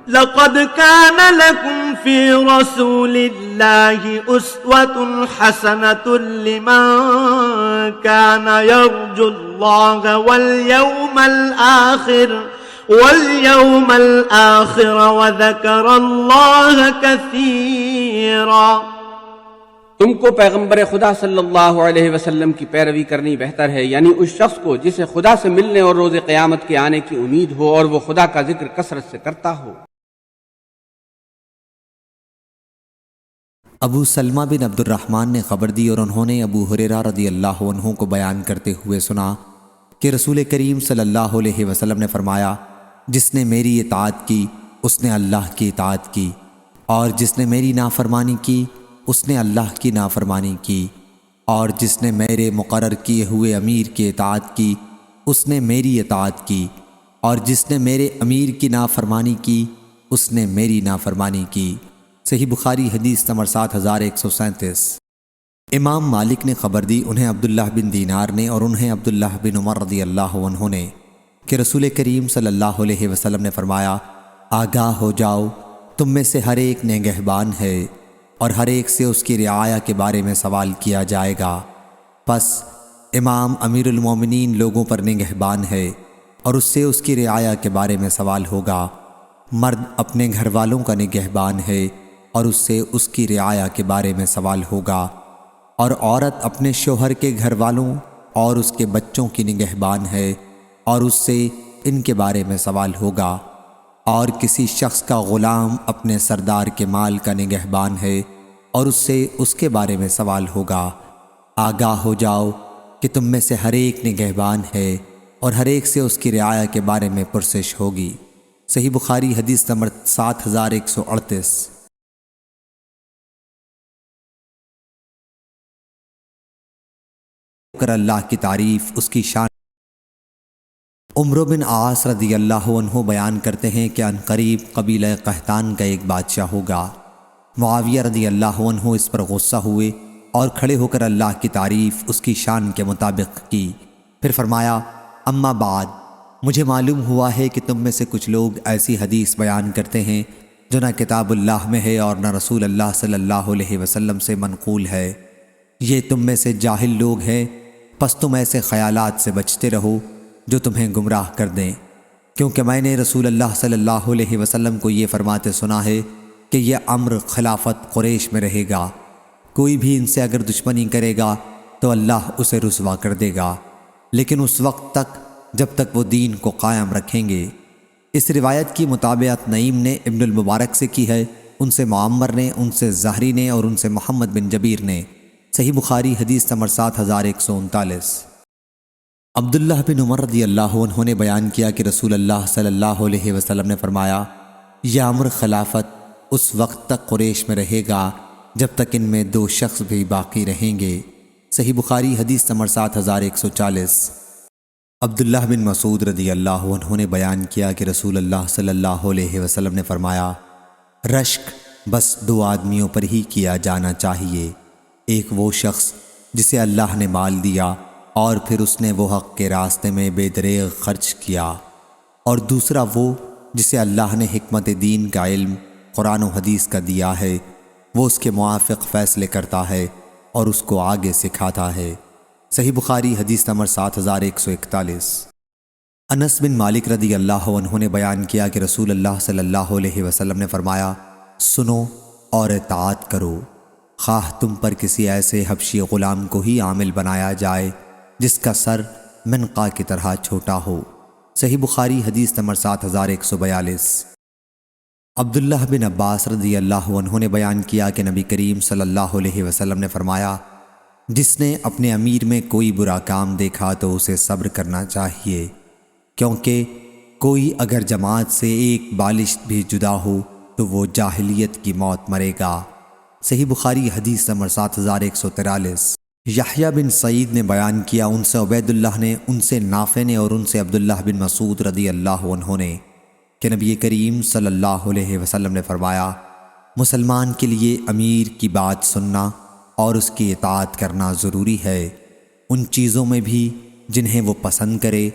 لقد كان لكم في رسول الله أسوة حسنة لمن كان يرجو الله واليوم الآخر وذكر الله كثيرا۔ تم کو پیغمبر خدا صلی اللہ علیہ وسلم کی پیروی کرنی بہتر ہے، یعنی اس شخص کو جسے خدا سے ملنے اور روز قیامت کے آنے کی امید ہو اور وہ خدا کا ذکر کثرت سے کرتا ہو۔ ابو سلمہ بن عبد الرحمن نے خبر دی اور انہوں نے ابو ہریرہ رضی اللہ عنہ کو بیان کرتے ہوئے سنا کہ رسول کریم صلی اللہ علیہ وسلم نے فرمایا، جس نے میری اطاعت کی اس نے اللہ کی اطاعت کی، اور جس نے میری نافرمانی کی اس نے اللہ کی نافرمانی کی، اور جس نے میرے مقرر کیے ہوئے امیر کی اطاعت کی اس نے میری اطاعت کی، اور جس نے میرے امیر کی نافرمانی کی اس نے میری نافرمانی کی۔ صحیح بخاری حدیث نمبر 7137۔ امام مالک نے خبر دی، انہیں عبداللہ بن دینار نے اور انہیں عبداللہ بن عمر رضی اللہ عنہ نے، کہ رسول کریم صلی اللہ علیہ وسلم نے فرمایا، آگاہ ہو جاؤ، تم میں سے ہر ایک نگہبان ہے اور ہر ایک سے اس کی رعایا کے بارے میں سوال کیا جائے گا۔ پس امام امیر المومنین لوگوں پر نگہبان ہے اور اس سے اس کی رعایا کے بارے میں سوال ہوگا۔ مرد اپنے گھر والوں کا نگہبان ہے اور اس سے اس کی رعایا کے بارے میں سوال ہوگا، اور عورت اپنے شوہر کے گھر والوں اور اس کے بچوں کی نگہبان ہے اور اس سے ان کے بارے میں سوال ہوگا، اور کسی شخص کا غلام اپنے سردار کے مال کا نگہبان ہے اور اس سے اس کے بارے میں سوال ہوگا۔ آگاہ ہو جاؤ کہ تم میں سے ہر ایک نگہبان ہے اور ہر ایک سے اس کی رعایا کے بارے میں پرسش ہوگی۔ صحیح بخاری حدیث نمبر 7138۔ کر اللہ کی تعریف، اس کی شان۔ عمرو بن عاص رضی اللہ عنہ بیان کرتے ہیں کہ عنقریب قبیلہ قحطان کا ایک بادشاہ ہوگا۔ معاویہ رضی اللہ عنہ اس پر غصہ ہوئے اور کھڑے ہو کر اللہ کی تعریف اس کی شان کے مطابق کی، پھر فرمایا، اما بعد، مجھے معلوم ہوا ہے کہ تم میں سے کچھ لوگ ایسی حدیث بیان کرتے ہیں جو نہ کتاب اللہ میں ہے اور نہ رسول اللہ صلی اللہ علیہ وسلم سے منقول ہے۔ یہ تم میں سے جاہل لوگ ہیں، پس تم ایسے خیالات سے بچتے رہو جو تمہیں گمراہ کر دیں، کیونکہ میں نے رسول اللہ صلی اللہ علیہ وسلم کو یہ فرماتے سنا ہے کہ یہ امر خلافت قریش میں رہے گا، کوئی بھی ان سے اگر دشمنی کرے گا تو اللہ اسے رسوا کر دے گا، لیکن اس وقت تک جب تک وہ دین کو قائم رکھیں گے۔ اس روایت کی مطابعت نعیم نے ابن المبارک سے کی ہے، ان سے معمر نے، ان سے زہری نے اور ان سے محمد بن جبیر نے۔ صحیح بخاری حدیث نمبر 7139۔ عبداللہ بن عمر رضی اللہ عنہ نے بیان کیا کہ رسول اللہ صلی اللہ علیہ وسلم نے فرمایا، یہ امر خلافت اس وقت تک قریش میں رہے گا جب تک ان میں 2 شخص بھی باقی رہیں گے۔ صحیح بخاری حدیث نمبر 7140۔ عبداللہ بن مسعود رضی اللہ عنہ نے بیان کیا کہ رسول اللہ صلی اللہ علیہ وسلم نے فرمایا، رشک بس 2 آدمیوں پر ہی کیا جانا چاہیے، ایک وہ شخص جسے اللہ نے مال دیا اور پھر اس نے وہ حق کے راستے میں بے دریغ خرچ کیا، اور دوسرا وہ جسے اللہ نے حکمت دین کا علم قرآن و حدیث کا دیا ہے، وہ اس کے موافق فیصلے کرتا ہے اور اس کو آگے سکھاتا ہے۔ صحیح بخاری حدیث نمبر 7141۔ انس بن مالک رضی اللہ عنہ نے بیان کیا کہ رسول اللہ صلی اللہ علیہ وسلم نے فرمایا، سنو اور اطاعت کرو، خواہ تم پر کسی ایسے حبشی غلام کو ہی عامل بنایا جائے جس کا سر منقا کی طرح چھوٹا ہو۔ صحیح بخاری حدیث نمبر 7142۔ عبداللہ بن عباس رضی اللہ عنہ نے بیان کیا کہ نبی کریم صلی اللہ علیہ وسلم نے فرمایا، جس نے اپنے امیر میں کوئی برا کام دیکھا تو اسے صبر کرنا چاہیے، کیونکہ کوئی اگر جماعت سے ایک بالشت بھی جدا ہو تو وہ جاہلیت کی موت مرے گا۔ صحیح بخاری حدیث نمبر 7143۔ یحییٰ بن سعید نے بیان کیا، ان سے عبید اللہ نے، ان سے نافع نے اور ان سے عبداللہ بن مسعود رضی اللہ عنہ نے کہ نبی کریم صلی اللہ علیہ وسلم نے فرمایا، مسلمان کے لیے امیر کی بات سننا اور اس کی اطاعت کرنا ضروری ہے، ان چیزوں میں بھی جنہیں وہ پسند کرے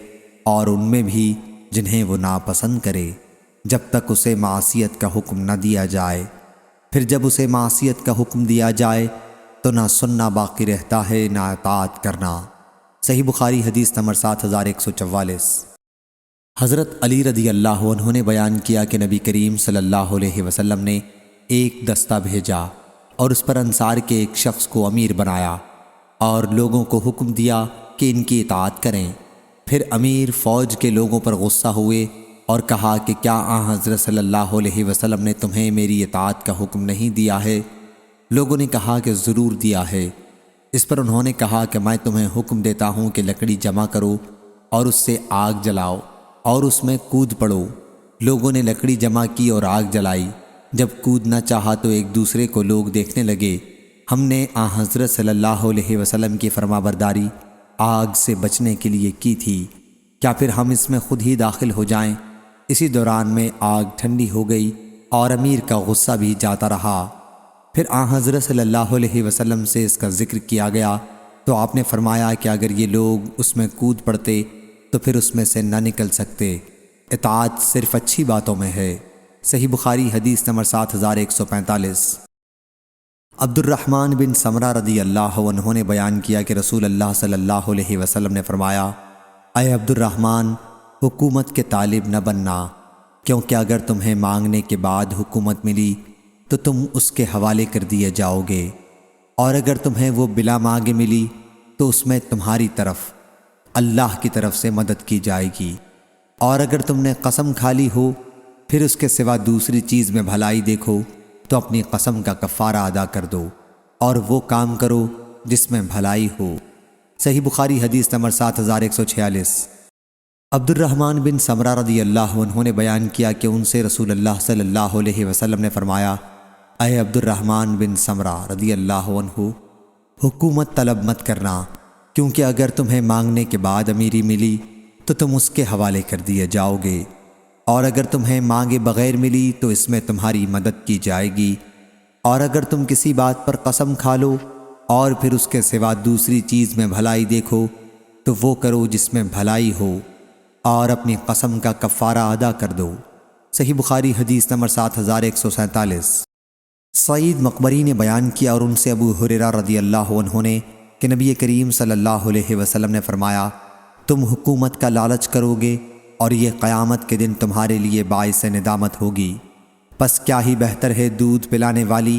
اور ان میں بھی جنہیں وہ ناپسند کرے۔ جب تک اسے معصیت کا حکم نہ دیا جائے، پھر جب اسے معصیت کا حکم دیا جائے تو نہ سننا باقی رہتا ہے نہ اطاعت کرنا۔ صحیح بخاری حدیث نمبر 7144۔ حضرت علی رضی اللہ عنہ نے بیان کیا کہ نبی کریم صلی اللہ علیہ وسلم نے ایک دستہ بھیجا اور اس پر انصار کے ایک شخص کو امیر بنایا اور لوگوں کو حکم دیا کہ ان کی اطاعت کریں۔ پھر امیر فوج کے لوگوں پر غصہ ہوئے اور کہا کہ کیا حضرت صلی اللہ علیہ وسلم نے تمہیں میری اطاعت کا حکم نہیں دیا ہے؟ لوگوں نے کہا کہ ضرور دیا ہے۔ اس پر انہوں نے کہا کہ میں تمہیں حکم دیتا ہوں کہ لکڑی جمع کرو اور اس سے آگ جلاؤ اور اس میں کود پڑو۔ لوگوں نے لکڑی جمع کی اور آگ جلائی۔ جب کودنا چاہا تو ایک دوسرے کو لوگ دیکھنے لگے۔ ہم نے حضرت صلی اللہ علیہ وسلم کی فرمانبرداری آگ سے بچنے کے لیے کی تھی، کیا پھر ہم اس میں خود ہی داخل ہو جائیں؟ اسی دوران میں آگ ٹھنڈی ہو گئی اور امیر کا غصہ بھی جاتا رہا۔ پھر حضرت صلی اللہ علیہ وسلم سے اس کا ذکر کیا گیا تو آپ نے فرمایا کہ اگر یہ لوگ اس میں کود پڑتے تو پھر اس میں سے نہ نکل سکتے۔ اطاعت صرف اچھی باتوں میں ہے۔ صحیح بخاری حدیث نمبر 7145۔ عبد الرحمن بن سمرہ رضی اللہ عنہ نے بیان کیا کہ رسول اللہ صلی اللہ علیہ وسلم نے فرمایا، اے عبد الرحمن، حکومت کے طالب نہ بننا، کیونکہ اگر تمہیں مانگنے کے بعد حکومت ملی تو تم اس کے حوالے کر دیے جاؤ گے، اور اگر تمہیں وہ بلا مانگے ملی تو اس میں تمہاری طرف اللہ کی طرف سے مدد کی جائے گی، اور اگر تم نے قسم کھا لی ہو پھر اس کے سوا دوسری چیز میں بھلائی دیکھو تو اپنی قسم کا کفارہ ادا کر دو اور وہ کام کرو جس میں بھلائی ہو۔ صحیح بخاری حدیث نمبر 7146۔ عبد الرحمن بن سمرہ رضی اللہ عنہ نے بیان کیا کہ ان سے رسول اللہ صلی اللہ علیہ وسلم نے فرمایا، اے عبد الرحمن بن سمرہ رضی اللہ عنہ، حکومت طلب مت کرنا، کیونکہ اگر تمہیں مانگنے کے بعد امیری ملی تو تم اس کے حوالے کر دیے جاؤ گے، اور اگر تمہیں مانگے بغیر ملی تو اس میں تمہاری مدد کی جائے گی، اور اگر تم کسی بات پر قسم کھا لو اور پھر اس کے سوا دوسری چیز میں بھلائی دیکھو تو وہ کرو جس میں بھلائی ہو، اور اپنی قسم کا کفارہ ادا کر دو۔ صحیح بخاری حدیث نمبر 7147۔ سعید مقبری نے بیان کیا اور ان سے ابو ہریرہ رضی اللہ عنہ نے کہ نبی کریم صلی اللہ علیہ وسلم نے فرمایا، تم حکومت کا لالچ کرو گے اور یہ قیامت کے دن تمہارے لیے باعث ندامت ہوگی، پس کیا ہی بہتر ہے دودھ پلانے والی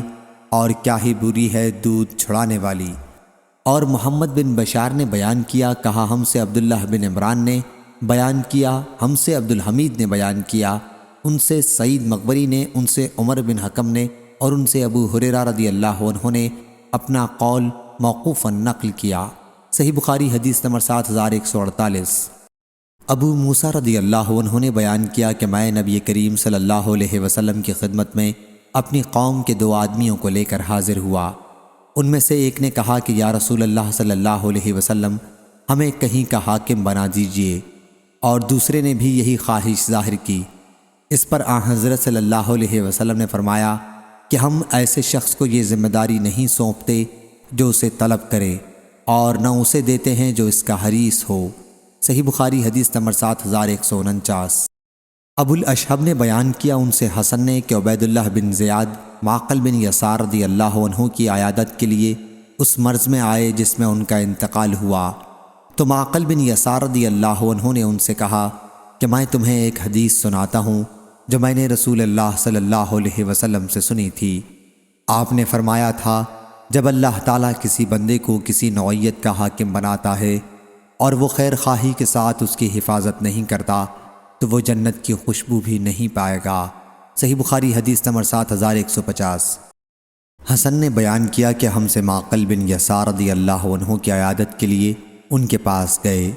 اور کیا ہی بری ہے دودھ چھڑانے والی۔ اور محمد بن بشار نے بیان کیا، کہا ہم سے عبداللہ بن عمران نے بیان کیا، ہم سے عبد الحمید نے بیان کیا، ان سے سعید مقبری نے، ان سے عمر بن حکم نے، اور ان سے ابو ہریرہ رضی اللہ عنہ نے اپنا قول موقوفاً نقل کیا۔ صحیح بخاری حدیث نمبر 7148۔ ابو موسیٰ رضی اللہ عنہ نے بیان کیا کہ میں نبی کریم صلی اللہ علیہ وسلم کی خدمت میں اپنی قوم کے 2 آدمیوں کو لے کر حاضر ہوا۔ ان میں سے ایک نے کہا کہ یا رسول اللہ صلی اللہ علیہ وسلم، ہمیں کہیں کا حاکم بنا دیجئے، اور دوسرے نے بھی یہی خواہش ظاہر کی۔ اس پر حضرت صلی اللہ علیہ وسلم نے فرمایا کہ ہم ایسے شخص کو یہ ذمہ داری نہیں سونپتے جو اسے طلب کرے، اور نہ اسے دیتے ہیں جو اس کا حریص ہو۔ صحیح بخاری حدیث نمبر 7149۔ ابو الاشہب نے بیان کیا، ان سے حسن نے کہ عبید اللہ بن زیاد معقل بن یسار رضی اللہ عنہ کی عیادت کے لیے اس مرض میں آئے جس میں ان کا انتقال ہوا، تو معقل بن یسار رضی اللہ عنہ نے ان سے کہا کہ میں تمہیں ایک حدیث سناتا ہوں جو میں نے رسول اللہ صلی اللہ علیہ وسلم سے سنی تھی۔ آپ نے فرمایا تھا، جب اللہ تعالیٰ کسی بندے کو کسی نوعیت کا حاکم بناتا ہے اور وہ خیر خواہی کے ساتھ اس کی حفاظت نہیں کرتا تو وہ جنت کی خوشبو بھی نہیں پائے گا۔ صحیح بخاری حدیث نمبر 7150۔ حسن نے بیان کیا کہ ہم سے معقل بن یسار رضی اللہ عنہ کی عیادت کے لیے ان کے پاس گئے،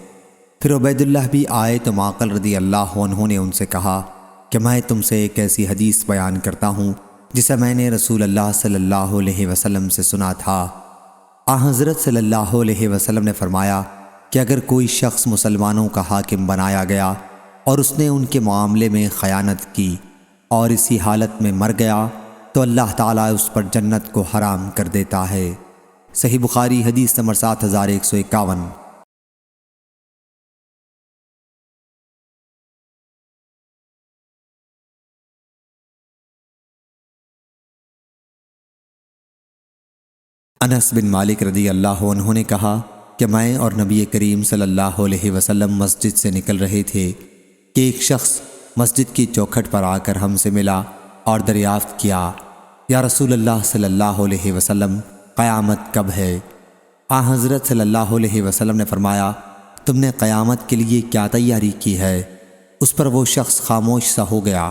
پھر عبید اللہ بھی آئے تو معقل رضی اللہ عنہ نے ان سے کہا کہ میں تم سے ایک ایسی حدیث بیان کرتا ہوں جسے میں نے رسول اللہ صلی اللہ علیہ وسلم سے سنا تھا۔ حضرت صلی اللہ علیہ وسلم نے فرمایا کہ اگر کوئی شخص مسلمانوں کا حاکم بنایا گیا اور اس نے ان کے معاملے میں خیانت کی اور اسی حالت میں مر گیا تو اللہ تعالیٰ اس پر جنت کو حرام کر دیتا ہے۔ صحیح بخاری حدیث نمبر 7151۔ انس بن مالک رضی اللہ عنہ نے کہا کہ میں اور نبی کریم صلی اللہ علیہ وسلم مسجد سے نکل رہے تھے کہ ایک شخص مسجد کی چوکھٹ پر آ کر ہم سے ملا اور دریافت کیا، یا رسول اللہ صلی اللہ علیہ وسلم، قیامت کب ہے؟ حضرت صلی اللہ علیہ وسلم نے فرمایا، تم نے قیامت کے لیے کیا تیاری کی ہے؟ اس پر وہ شخص خاموش سا ہو گیا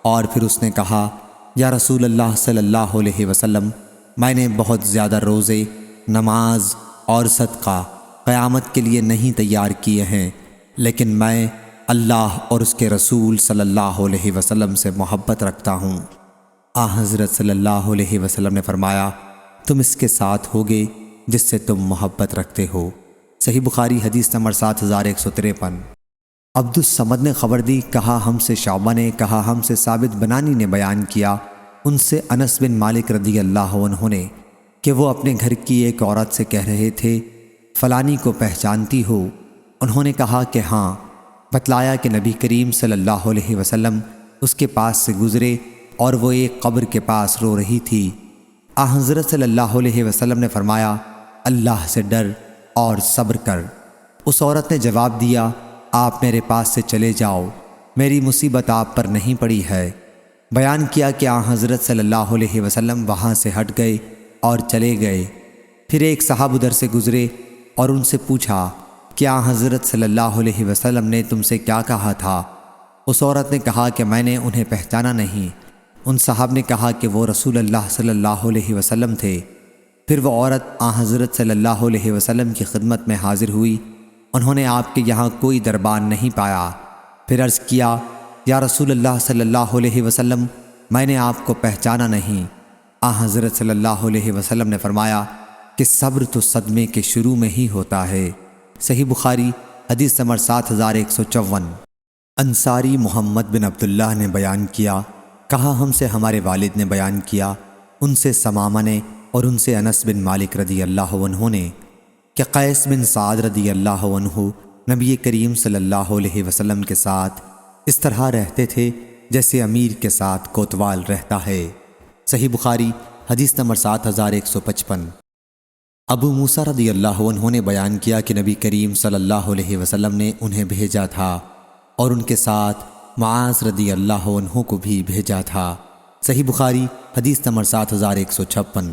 اور پھر اس نے کہا، یا رسول اللہ صلی اللہ علیہ وسلم، میں نے بہت زیادہ روزے، نماز اور صدقہ قیامت کے لیے نہیں تیار کیے ہیں، لیکن میں اللہ اور اس کے رسول صلی اللہ علیہ وسلم سے محبت رکھتا ہوں۔ حضرت صلی اللہ علیہ وسلم نے فرمایا، تم اس کے ساتھ ہوگے جس سے تم محبت رکھتے ہو۔ صحیح بخاری حدیث نمبر 7153۔ عبد الصمد نے خبر دی، کہا ہم سے شعبہ نے، کہا ہم سے ثابت بنانی نے بیان کیا، ان سے انس بن مالک رضی اللہ عنہ نے کہ وہ اپنے گھر کی ایک عورت سے کہہ رہے تھے، فلانی کو پہچانتی ہو؟ انہوں نے کہا کہ ہاں۔ بتلایا کہ نبی کریم صلی اللہ علیہ وسلم اس کے پاس سے گزرے اور وہ ایک قبر کے پاس رو رہی تھی۔ حضرت صلی اللہ علیہ وسلم نے فرمایا، اللہ سے ڈر اور صبر کر۔ اس عورت نے جواب دیا، آپ میرے پاس سے چلے جاؤ، میری مصیبت آپ پر نہیں پڑی ہے۔ بیان کیا کہ حضرت صلی اللہ علیہ وسلم وہاں سے ہٹ گئے اور چلے گئے۔ پھر ایک صاحب ادھر سے گزرے اور ان سے پوچھا، کیا حضرت صلی اللہ علیہ وسلم نے تم سے کیا کہا تھا؟ اس عورت نے کہا کہ میں نے انہیں پہچانا نہیں۔ ان صاحب نے کہا کہ وہ رسول اللہ صلی اللہ علیہ وسلم تھے۔ پھر وہ عورت حضرت صلی اللہ علیہ وسلم کی خدمت میں حاضر ہوئی۔ انہوں نے آپ کے یہاں کوئی دربان نہیں پایا۔ پھر عرض کیا، یا رسول اللہ صلی اللہ علیہ وسلم، میں نے آپ کو پہچانا نہیں۔ حضرت صلی اللہ علیہ وسلم نے فرمایا کہ صبر تو صدمے کے شروع میں ہی ہوتا ہے۔ صحیح بخاری حدیث نمبر 7154۔ انصاری محمد بن عبداللہ نے بیان کیا، کہا ہم سے ہمارے والد نے بیان کیا، ان سے ثمامہ نے اور ان سے انس بن مالک رضی اللہ عنہ نے کہ قیس بن سعد رضی اللہ عنہ نبی کریم صلی اللہ علیہ وسلم کے ساتھ اس طرح رہتے تھے جیسے امیر کے ساتھ کوتوال رہتا ہے۔ صحیح بخاری حدیث نمبر 7155۔ ابو موسیٰ رضی اللہ عنہ نے بیان کیا کہ نبی کریم صلی اللہ علیہ وسلم نے انہیں بھیجا تھا اور ان کے ساتھ معاذ رضی اللہ عنہ کو بھی بھیجا تھا۔ صحیح بخاری حدیث نمبر 7156۔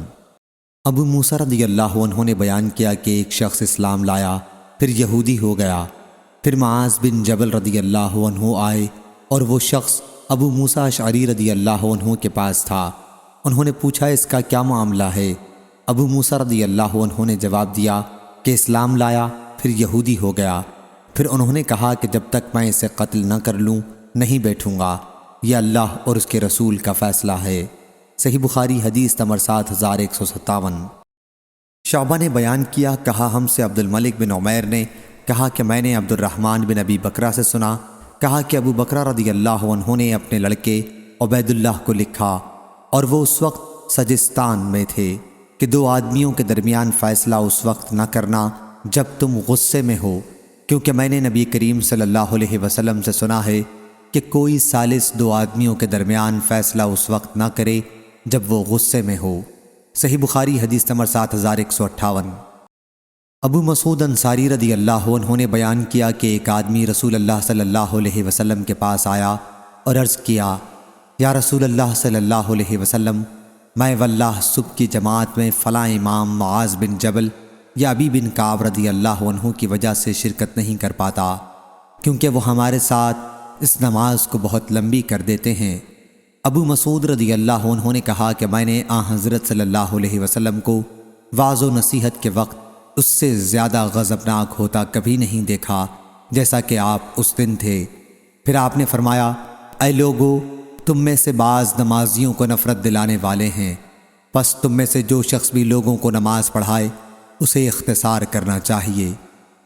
ابو موسیٰ رضی اللہ عنہ نے بیان کیا کہ ایک شخص اسلام لایا، پھر یہودی ہو گیا۔ پھر معاذ بن جبل رضی اللہ عنہ آئے اور وہ شخص ابو موسیٰ اشعری رضی اللہ عنہ کے پاس تھا۔ انہوں نے پوچھا، اس کا کیا معاملہ ہے؟ ابو موسیٰ رضی اللہ عنہ نے جواب دیا کہ اسلام لایا، پھر یہودی ہو گیا۔ پھر انہوں نے کہا کہ جب تک میں اسے قتل نہ کر لوں نہیں بیٹھوں گا، یہ اللہ اور اس کے رسول کا فیصلہ ہے۔ صحیح بخاری حدیث نمبر 7157۔ شعبہ نے بیان کیا، کہا ہم سے عبد الملک بن عمیر نے کہا کہ میں نے عبد الرحمن بن ابی بکرہ سے سنا، کہا کہ ابو بکرہ رضی اللہ عنہ نے اپنے لڑکے عبید اللہ کو لکھا اور وہ اس وقت سجستان میں تھے کہ دو آدمیوں کے درمیان فیصلہ اس وقت نہ کرنا جب تم غصے میں ہو، کیونکہ میں نے نبی کریم صلی اللہ علیہ وسلم سے سنا ہے کہ کوئی ثالث دو آدمیوں کے درمیان فیصلہ اس وقت نہ کرے جب وہ غصے میں ہو۔ صحیح بخاری حدیث نمبر 7158۔ ابو مسعود انصاری رضی اللہ عنہ نے بیان کیا کہ ایک آدمی رسول اللہ صلی اللہ علیہ وسلم کے پاس آیا اور عرض کیا، یا رسول اللہ صلی اللہ علیہ وسلم، میں واللہ صبح کی جماعت میں فلاں امام معاذ بن جبل یا ابی بن کعب رضی اللہ عنہ کی وجہ سے شرکت نہیں کر پاتا، کیونکہ وہ ہمارے ساتھ اس نماز کو بہت لمبی کر دیتے ہیں۔ ابو مسعود رضی اللہ عنہ نے کہا کہ میں نے حضرت صلی اللہ علیہ وسلم کو واعظ و نصیحت کے وقت اس سے زیادہ غضبناک ہوتا کبھی نہیں دیکھا جیسا کہ آپ اس دن تھے۔ پھر آپ نے فرمایا، اے لوگو، تم میں سے بعض نمازیوں کو نفرت دلانے والے ہیں، پس تم میں سے جو شخص بھی لوگوں کو نماز پڑھائے اسے اختصار کرنا چاہیے،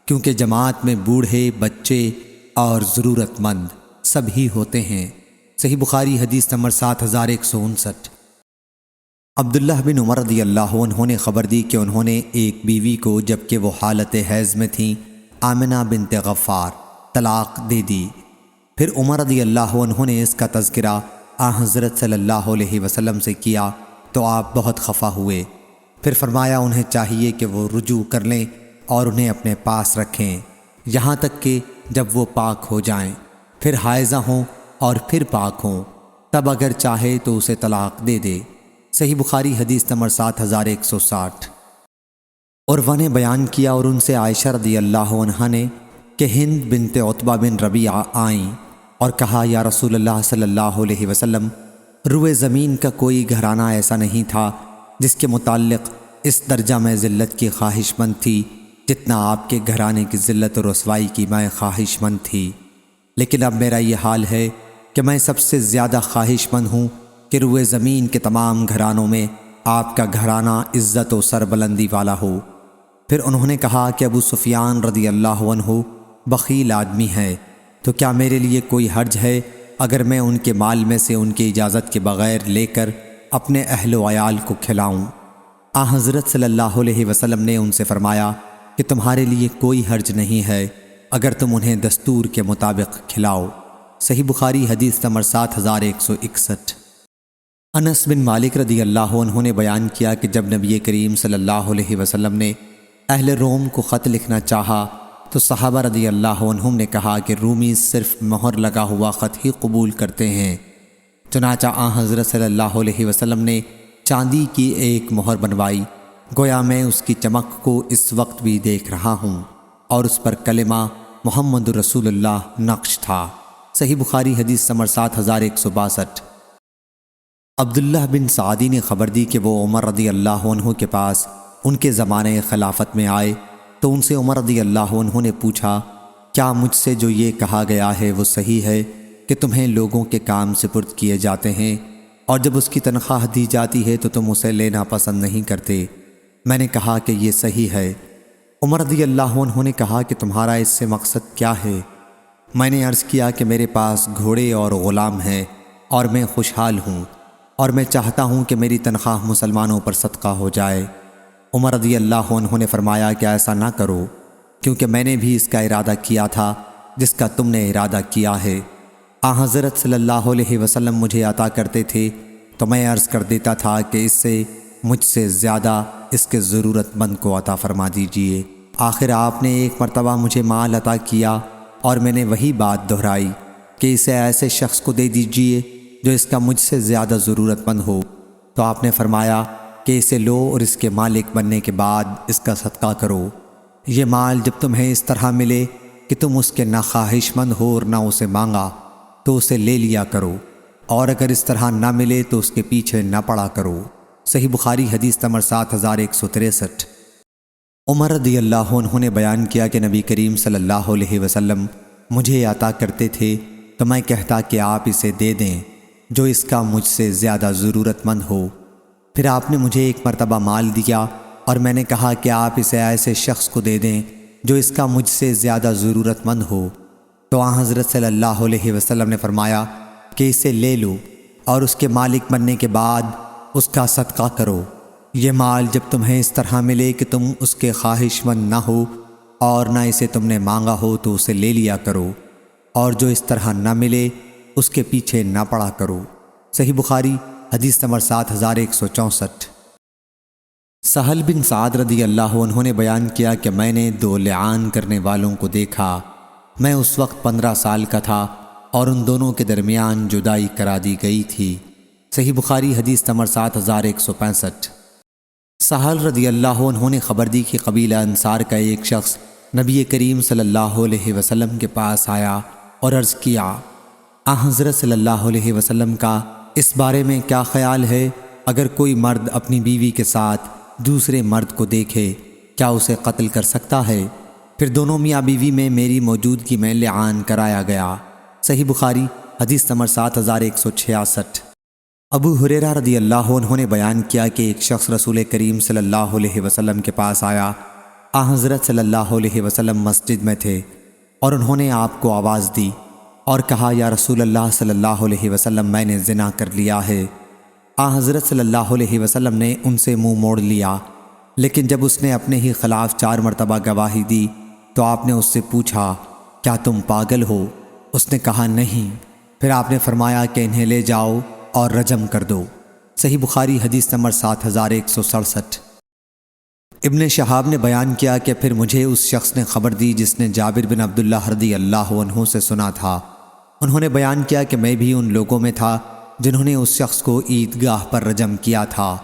کیونکہ جماعت میں بوڑھے، بچے اور ضرورت مند سب ہی ہوتے ہیں۔ صحیح بخاری حدیث نمبر 7159۔ عبداللہ بن عمر رضی اللہ عنہ نے خبر دی کہ انہوں نے ایک بیوی کو جبکہ وہ حالت حیض میں تھیں، آمنہ بنت غفار، طلاق دے دی۔ پھر عمر رضی اللہ عنہ نے اس کا تذکرہ حضرت صلی اللہ علیہ وسلم سے کیا تو آپ بہت خفا ہوئے پھر فرمایا انہیں چاہیے کہ وہ رجوع کر لیں اور انہیں اپنے پاس رکھیں یہاں تک کہ جب وہ پاک ہو جائیں، پھر حائضہ ہوں اور پھر پاک ہوں، تب اگر چاہے تو اسے طلاق دے دے۔ صحیح بخاری حدیث نمبر 7160۔ عروہ نے بیان کیا اور ان سے عائشہ رضی اللہ عنہا نے کہ ہند بنت عتبہ بن ربیعہ آئیں اور کہا یا رسول اللہ صلی اللہ علیہ وسلم، روئے زمین کا کوئی گھرانہ ایسا نہیں تھا جس کے متعلق اس درجہ میں ذلت کی خواہش مند تھی جتنا آپ کے گھرانے کی ذلت اور رسوائی کی میں خواہش مند تھی، لیکن اب میرا یہ حال ہے کہ میں سب سے زیادہ خواہش مند ہوں کہ روئے زمین کے تمام گھرانوں میں آپ کا گھرانہ عزت و سربلندی والا ہو۔ پھر انہوں نے کہا کہ ابو سفیان رضی اللہ عنہ بخیل آدمی ہے، تو کیا میرے لیے کوئی حرج ہے اگر میں ان کے مال میں سے ان کی اجازت کے بغیر لے کر اپنے اہل و عیال کو کھلاؤں؟ حضرت صلی اللہ علیہ وسلم نے ان سے فرمایا کہ تمہارے لیے کوئی حرج نہیں ہے اگر تم انہیں دستور کے مطابق کھلاؤ۔ صحیح بخاری حدیث نمبر 7161۔ انس بن مالک رضی اللہ عنہ نے بیان کیا کہ جب نبی کریم صلی اللہ علیہ وسلم نے اہل روم کو خط لکھنا چاہا تو صحابہ رضی اللہ عنہم نے کہا کہ رومی صرف مہر لگا ہوا خط ہی قبول کرتے ہیں۔ چنانچہ حضرت صلی اللہ علیہ وسلم نے چاندی کی ایک مہر بنوائی، گویا میں اس کی چمک کو اس وقت بھی دیکھ رہا ہوں، اور اس پر کلمہ محمد رسول اللہ نقش تھا۔ صحیح بخاری حدیث نمبر 7162۔ عبداللہ بن سعدی نے خبر دی کہ وہ عمر رضی اللہ عنہ کے پاس ان کے زمانے خلافت میں آئے تو ان سے عمر رضی اللہ عنہ نے پوچھا، کیا مجھ سے جو یہ کہا گیا ہے وہ صحیح ہے کہ تمہیں لوگوں کے کام سپرد کیے جاتے ہیں اور جب اس کی تنخواہ دی جاتی ہے تو تم اسے لینا پسند نہیں کرتے؟ میں نے کہا کہ یہ صحیح ہے۔ عمر رضی اللہ عنہ نے کہا کہ تمہارا اس سے مقصد کیا ہے؟ میں نے عرض کیا کہ میرے پاس گھوڑے اور غلام ہیں اور میں خوشحال ہوں اور میں چاہتا ہوں کہ میری تنخواہ مسلمانوں پر صدقہ ہو جائے۔ عمر رضی اللہ عنہ نے فرمایا کہ ایسا نہ کرو، کیونکہ میں نے بھی اس کا ارادہ کیا تھا جس کا تم نے ارادہ کیا ہے۔ حضرت صلی اللہ علیہ وسلم مجھے عطا کرتے تھے تو میں عرض کر دیتا تھا کہ اس سے مجھ سے زیادہ اس کے ضرورت مند کو عطا فرما دیجئے۔ آخر آپ نے ایک مرتبہ مجھے مال عطا کیا اور میں نے وہی بات دہرائی کہ اسے ایسے شخص کو دے دیجئے جو اس کا مجھ سے زیادہ ضرورت مند ہو، تو آپ نے فرمایا کہ اسے لو اور اس کے مالک بننے کے بعد اس کا صدقہ کرو۔ یہ مال جب تمہیں اس طرح ملے کہ تم اس کے نہ خواہش مند ہو اور نہ اسے مانگا تو اسے لے لیا کرو، اور اگر اس طرح نہ ملے تو اس کے پیچھے نہ پڑا کرو۔ صحیح بخاری حدیث نمبر 7163۔ عمر رضی اللہ عنہ نے بیان کیا کہ نبی کریم صلی اللہ علیہ وسلم مجھے عطا کرتے تھے تو میں کہتا کہ آپ اسے دے دیں جو اس کا مجھ سے زیادہ ضرورت مند ہو۔ پھر آپ نے مجھے ایک مرتبہ مال دیا اور میں نے کہا کہ آپ اسے ایسے شخص کو دے دیں جو اس کا مجھ سے زیادہ ضرورت مند ہو، تو حضرت صلی اللہ علیہ وسلم نے فرمایا کہ اسے لے لو اور اس کے مالک بننے کے بعد اس کا صدقہ کرو۔ یہ مال جب تمہیں اس طرح ملے کہ تم اس کے خواہش مند نہ ہو اور نہ اسے تم نے مانگا ہو تو اسے لے لیا کرو، اور جو اس طرح نہ ملے اس کے پیچھے نہ پڑا کرو۔ صحیح بخاری حدیث نمبر 7164۔ سہل بن سعد رضی اللہ عنہ نے بیان کیا کہ میں نے 2 لعان کرنے والوں کو دیکھا۔ میں اس وقت 15 سال کا تھا اور ان دونوں کے درمیان جدائی کرا دی گئی تھی۔ صحیح بخاری حدیث نمبر 7165۔ سہل رضی اللہ عنہ نے خبر دی کہ قبیلہ انصار کا ایک شخص نبی کریم صلی اللہ علیہ وسلم کے پاس آیا اور عرض کیا، حضرت صلی اللہ علیہ وسلم کا اس بارے میں کیا خیال ہے؟ اگر کوئی مرد اپنی بیوی کے ساتھ دوسرے مرد کو دیکھے کیا اسے قتل کر سکتا ہے؟ پھر دونوں میاں بیوی میں میری موجودگی میں لعان کرایا گیا۔ صحیح بخاری حدیث نمبر 7166۔ ابو ہریرہ رضی اللہ عنہ نے بیان کیا کہ ایک شخص رسول کریم صلی اللہ علیہ وسلم کے پاس آیا۔ حضرت صلی اللہ علیہ وسلم مسجد میں تھے اور انہوں نے آپ کو آواز دی اور کہا، یا رسول اللہ صلی اللہ علیہ وسلم میں نے زنا کر لیا ہے۔ حضرت صلی اللہ علیہ وسلم نے ان سے منہ موڑ لیا، لیکن جب اس نے اپنے ہی خلاف 4 مرتبہ گواہی دی تو آپ نے اس سے پوچھا، کیا تم پاگل ہو؟ اس نے کہا نہیں۔ پھر آپ نے فرمایا کہ انہیں لے جاؤ اور رجم کر دو۔ صحیح بخاری حدیث نمبر 7167۔ ابن شہاب نے بیان کیا کہ پھر مجھے اس شخص نے خبر دی جس نے جابر بن عبداللہ رضی اللہ عنہ سے سنا تھا۔ انہوں نے بیان کیا کہ میں بھی ان لوگوں میں تھا جنہوں نے اس شخص کو عیدگاہ پر رجم کیا تھا۔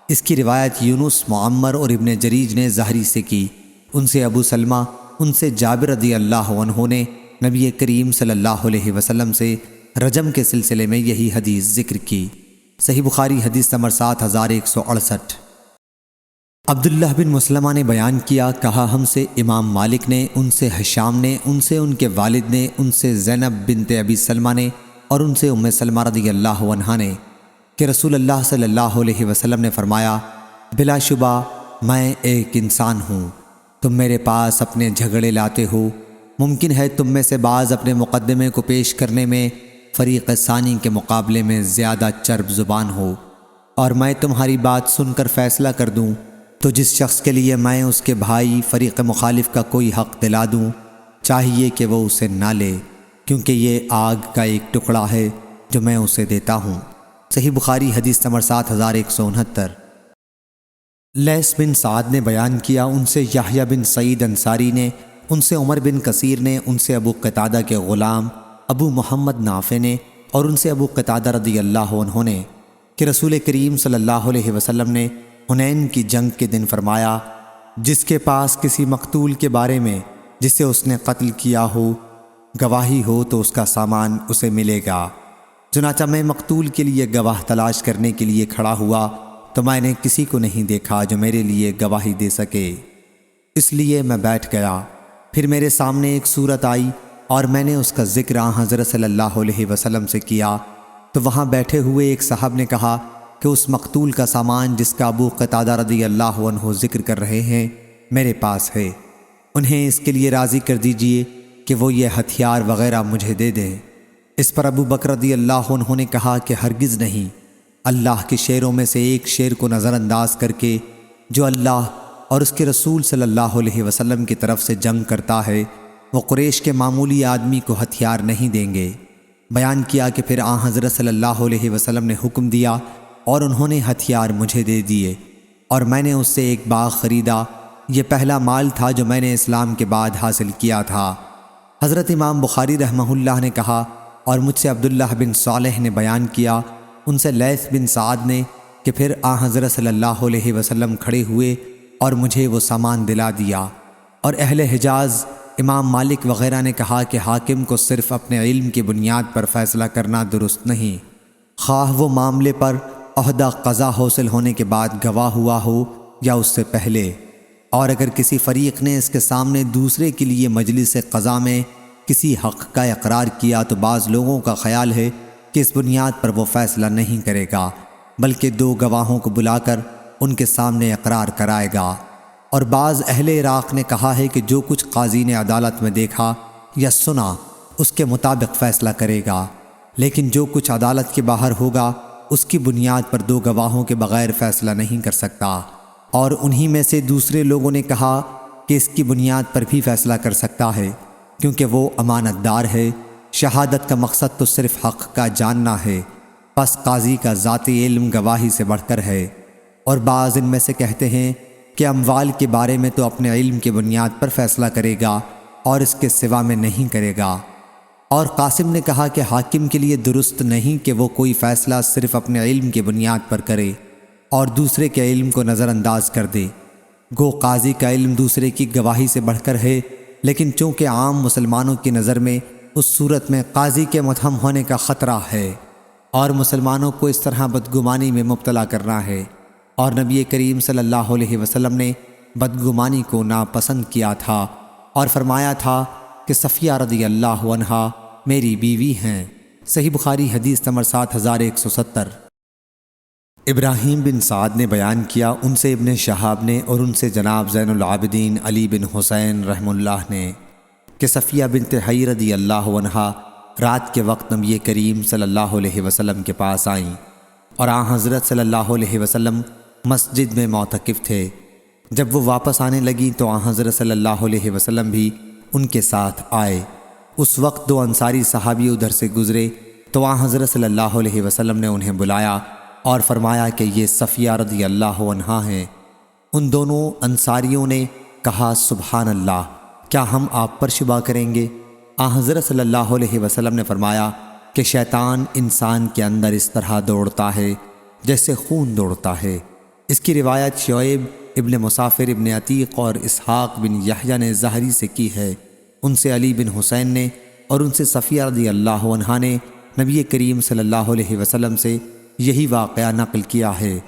اس کی روایت یونس، معمر اور ابن جریج نے زہری سے کی، ان سے ابو سلمہ، ان سے جابر رضی اللہ عنہ نے نبی کریم صلی اللہ علیہ وسلم سے رجم کے سلسلے میں یہی حدیث ذکر کی۔ صحیح بخاری حدیث نمبر 7168۔ عبداللہ بن مسلمہ نے بیان کیا، کہا ہم سے امام مالک نے، ان سے ہشام نے، ان سے ان کے والد نے، ان سے زینب بنت ابی سلمہ نے اور ان سے ام سلمہ رضی اللہ عنہا نے کہ رسول اللہ صلی اللہ علیہ وسلم نے فرمایا، بلا شبہ میں ایک انسان ہوں، تم میرے پاس اپنے جھگڑے لاتے ہو، ممکن ہے تم میں سے بعض اپنے مقدمے کو پیش کرنے میں فریق ثانی کے مقابلے میں زیادہ چرب زبان ہو، اور میں تمہاری بات سن کر فیصلہ کر دوں تو جس شخص کے لیے میں اس کے بھائی فریق مخالف کا کوئی حق دلا دوں چاہیے کہ وہ اسے نہ لے، کیونکہ یہ آگ کا ایک ٹکڑا ہے جو میں اسے دیتا ہوں۔ صحیح بخاری حدیث نمبر 7169۔ لیث بن سعد نے بیان کیا، ان سے یحییٰ بن سعید انصاری نے، ان سے عمر بن کثیر نے، ان سے ابو قتادہ کے غلام ابو محمد نافع نے اور ان سے ابو قتادہ رضی اللہ عنہ نے کہ رسول کریم صلی اللہ علیہ وسلم نے حنین کی جنگ کے دن فرمایا، جس کے پاس کسی مقتول کے بارے میں جسے اس نے قتل کیا ہو گواہی ہو تو اس کا سامان اسے ملے گا۔ چنانچہ میں مقتول کے لیے گواہ تلاش کرنے کے لیے کھڑا ہوا تو میں نے کسی کو نہیں دیکھا جو میرے لیے گواہی دے سکے، اس لیے میں بیٹھ گیا۔ پھر میرے سامنے ایک صورت آئی اور میں نے اس کا ذکر حضرت صلی اللہ علیہ وسلم سے کیا تو وہاں بیٹھے ہوئے ایک صاحب نے کہا کہ اس مقتول کا سامان جس کا ابو قتادہ رضی اللہ عنہ ذکر کر رہے ہیں میرے پاس ہے، انہیں اس کے لیے راضی کر دیجئے کہ وہ یہ ہتھیار وغیرہ مجھے دے دیں۔ اس پر ابو بکر رضی اللہ عنہ نے کہا کہ ہرگز نہیں، اللہ کے شعروں میں سے ایک شعر کو نظر انداز کر کے جو اللہ اور اس کے رسول صلی اللہ علیہ وسلم کی طرف سے جنگ کرتا ہے وہ قریش کے معمولی آدمی کو ہتھیار نہیں دیں گے۔ بیان کیا کہ پھر حضرت صلی اللہ علیہ وسلم نے حکم دیا اور انہوں نے ہتھیار مجھے دے دیے اور میں نے اس سے ایک باغ خریدا، یہ پہلا مال تھا جو میں نے اسلام کے بعد حاصل کیا تھا۔ حضرت امام بخاری رحمہ اللہ نے کہا، اور مجھ سے عبداللہ بن صالح نے بیان کیا، ان سے لیث بن سعد نے کہ پھر حضرت صلی اللہ علیہ وسلم کھڑے ہوئے اور مجھے وہ سامان دلا دیا۔ اور اہل حجاز امام مالک وغیرہ نے کہا کہ حاکم کو صرف اپنے علم کی بنیاد پر فیصلہ کرنا درست نہیں، خواہ وہ معاملے پر عہدہ قضا حاصل ہونے کے بعد گواہ ہوا ہو یا اس سے پہلے، اور اگر کسی فریق نے اس کے سامنے دوسرے کے لیے مجلس قضا میں کسی حق کا اقرار کیا تو بعض لوگوں کا خیال ہے کہ اس بنیاد پر وہ فیصلہ نہیں کرے گا بلکہ دو گواہوں کو بلا کر ان کے سامنے اقرار کرائے گا۔ اور بعض اہل عراق نے کہا ہے کہ جو کچھ قاضی نے عدالت میں دیکھا یا سنا اس کے مطابق فیصلہ کرے گا، لیکن جو کچھ عدالت کے باہر ہوگا اس کی بنیاد پر دو گواہوں کے بغیر فیصلہ نہیں کر سکتا۔ اور انہی میں سے دوسرے لوگوں نے کہا کہ اس کی بنیاد پر بھی فیصلہ کر سکتا ہے، کیونکہ وہ امانت دار ہے، شہادت کا مقصد تو صرف حق کا جاننا ہے، پس قاضی کا ذاتی علم گواہی سے بڑھ کر ہے۔ اور بعض ان میں سے کہتے ہیں کہ اموال کے بارے میں تو اپنے علم کی بنیاد پر فیصلہ کرے گا اور اس کے سوا میں نہیں کرے گا۔ اور قاسم نے کہا کہ حاکم کے لیے درست نہیں کہ وہ کوئی فیصلہ صرف اپنے علم کی بنیاد پر کرے اور دوسرے کے علم کو نظر انداز کر دے، گو قاضی کا علم دوسرے کی گواہی سے بڑھ کر ہے، لیکن چونکہ عام مسلمانوں کی نظر میں اس صورت میں قاضی کے متہم ہونے کا خطرہ ہے اور مسلمانوں کو اس طرح بدگمانی میں مبتلا کرنا ہے، اور نبی کریم صلی اللہ علیہ وسلم نے بدگمانی کو ناپسند کیا تھا اور فرمایا تھا کہ صفیہ رضی اللہ عنہا میری بیوی ہیں۔ صحیح بخاری حدیث نمبر 7170۔ ابراہیم بن سعد نے بیان کیا، ان سے ابن شہاب نے اور ان سے جناب زین العابدین علی بن حسین رحم اللہ نے کہ صفیہ بنت حی رضی اللہ عنہا رات کے وقت نبی کریم صلی اللہ علیہ وسلم کے پاس آئیں اور حضرت صلی اللہ علیہ وسلم مسجد میں معتکف تھے۔ جب وہ واپس آنے لگیں تو حضرت صلی اللہ علیہ وسلم بھی ان کے ساتھ آئے۔ اس وقت دو انصاری صحابی ادھر سے گزرے تو حضرت صلی اللہ علیہ وسلم نے انہیں بلایا اور فرمایا کہ یہ صفیہ رضی اللہ عنہا ہیں۔ ان دونوں انصاریوں نے کہا سبحان اللہ، کیا ہم آپ پر شبہ کریں گے؟ حضرت صلی اللہ علیہ وسلم نے فرمایا کہ شیطان انسان کے اندر اس طرح دوڑتا ہے جیسے خون دوڑتا ہے۔ اس کی روایت شعیب ابن مسافر ابن عتیق اور اسحاق بن یحییٰ نے زہری سے کی ہے، ان سے علی بن حسین نے اور ان سے صفیہ رضی اللہ عنہا نے نبی کریم صلی اللہ علیہ وسلم سے یہی واقعہ نقل کیا ہے۔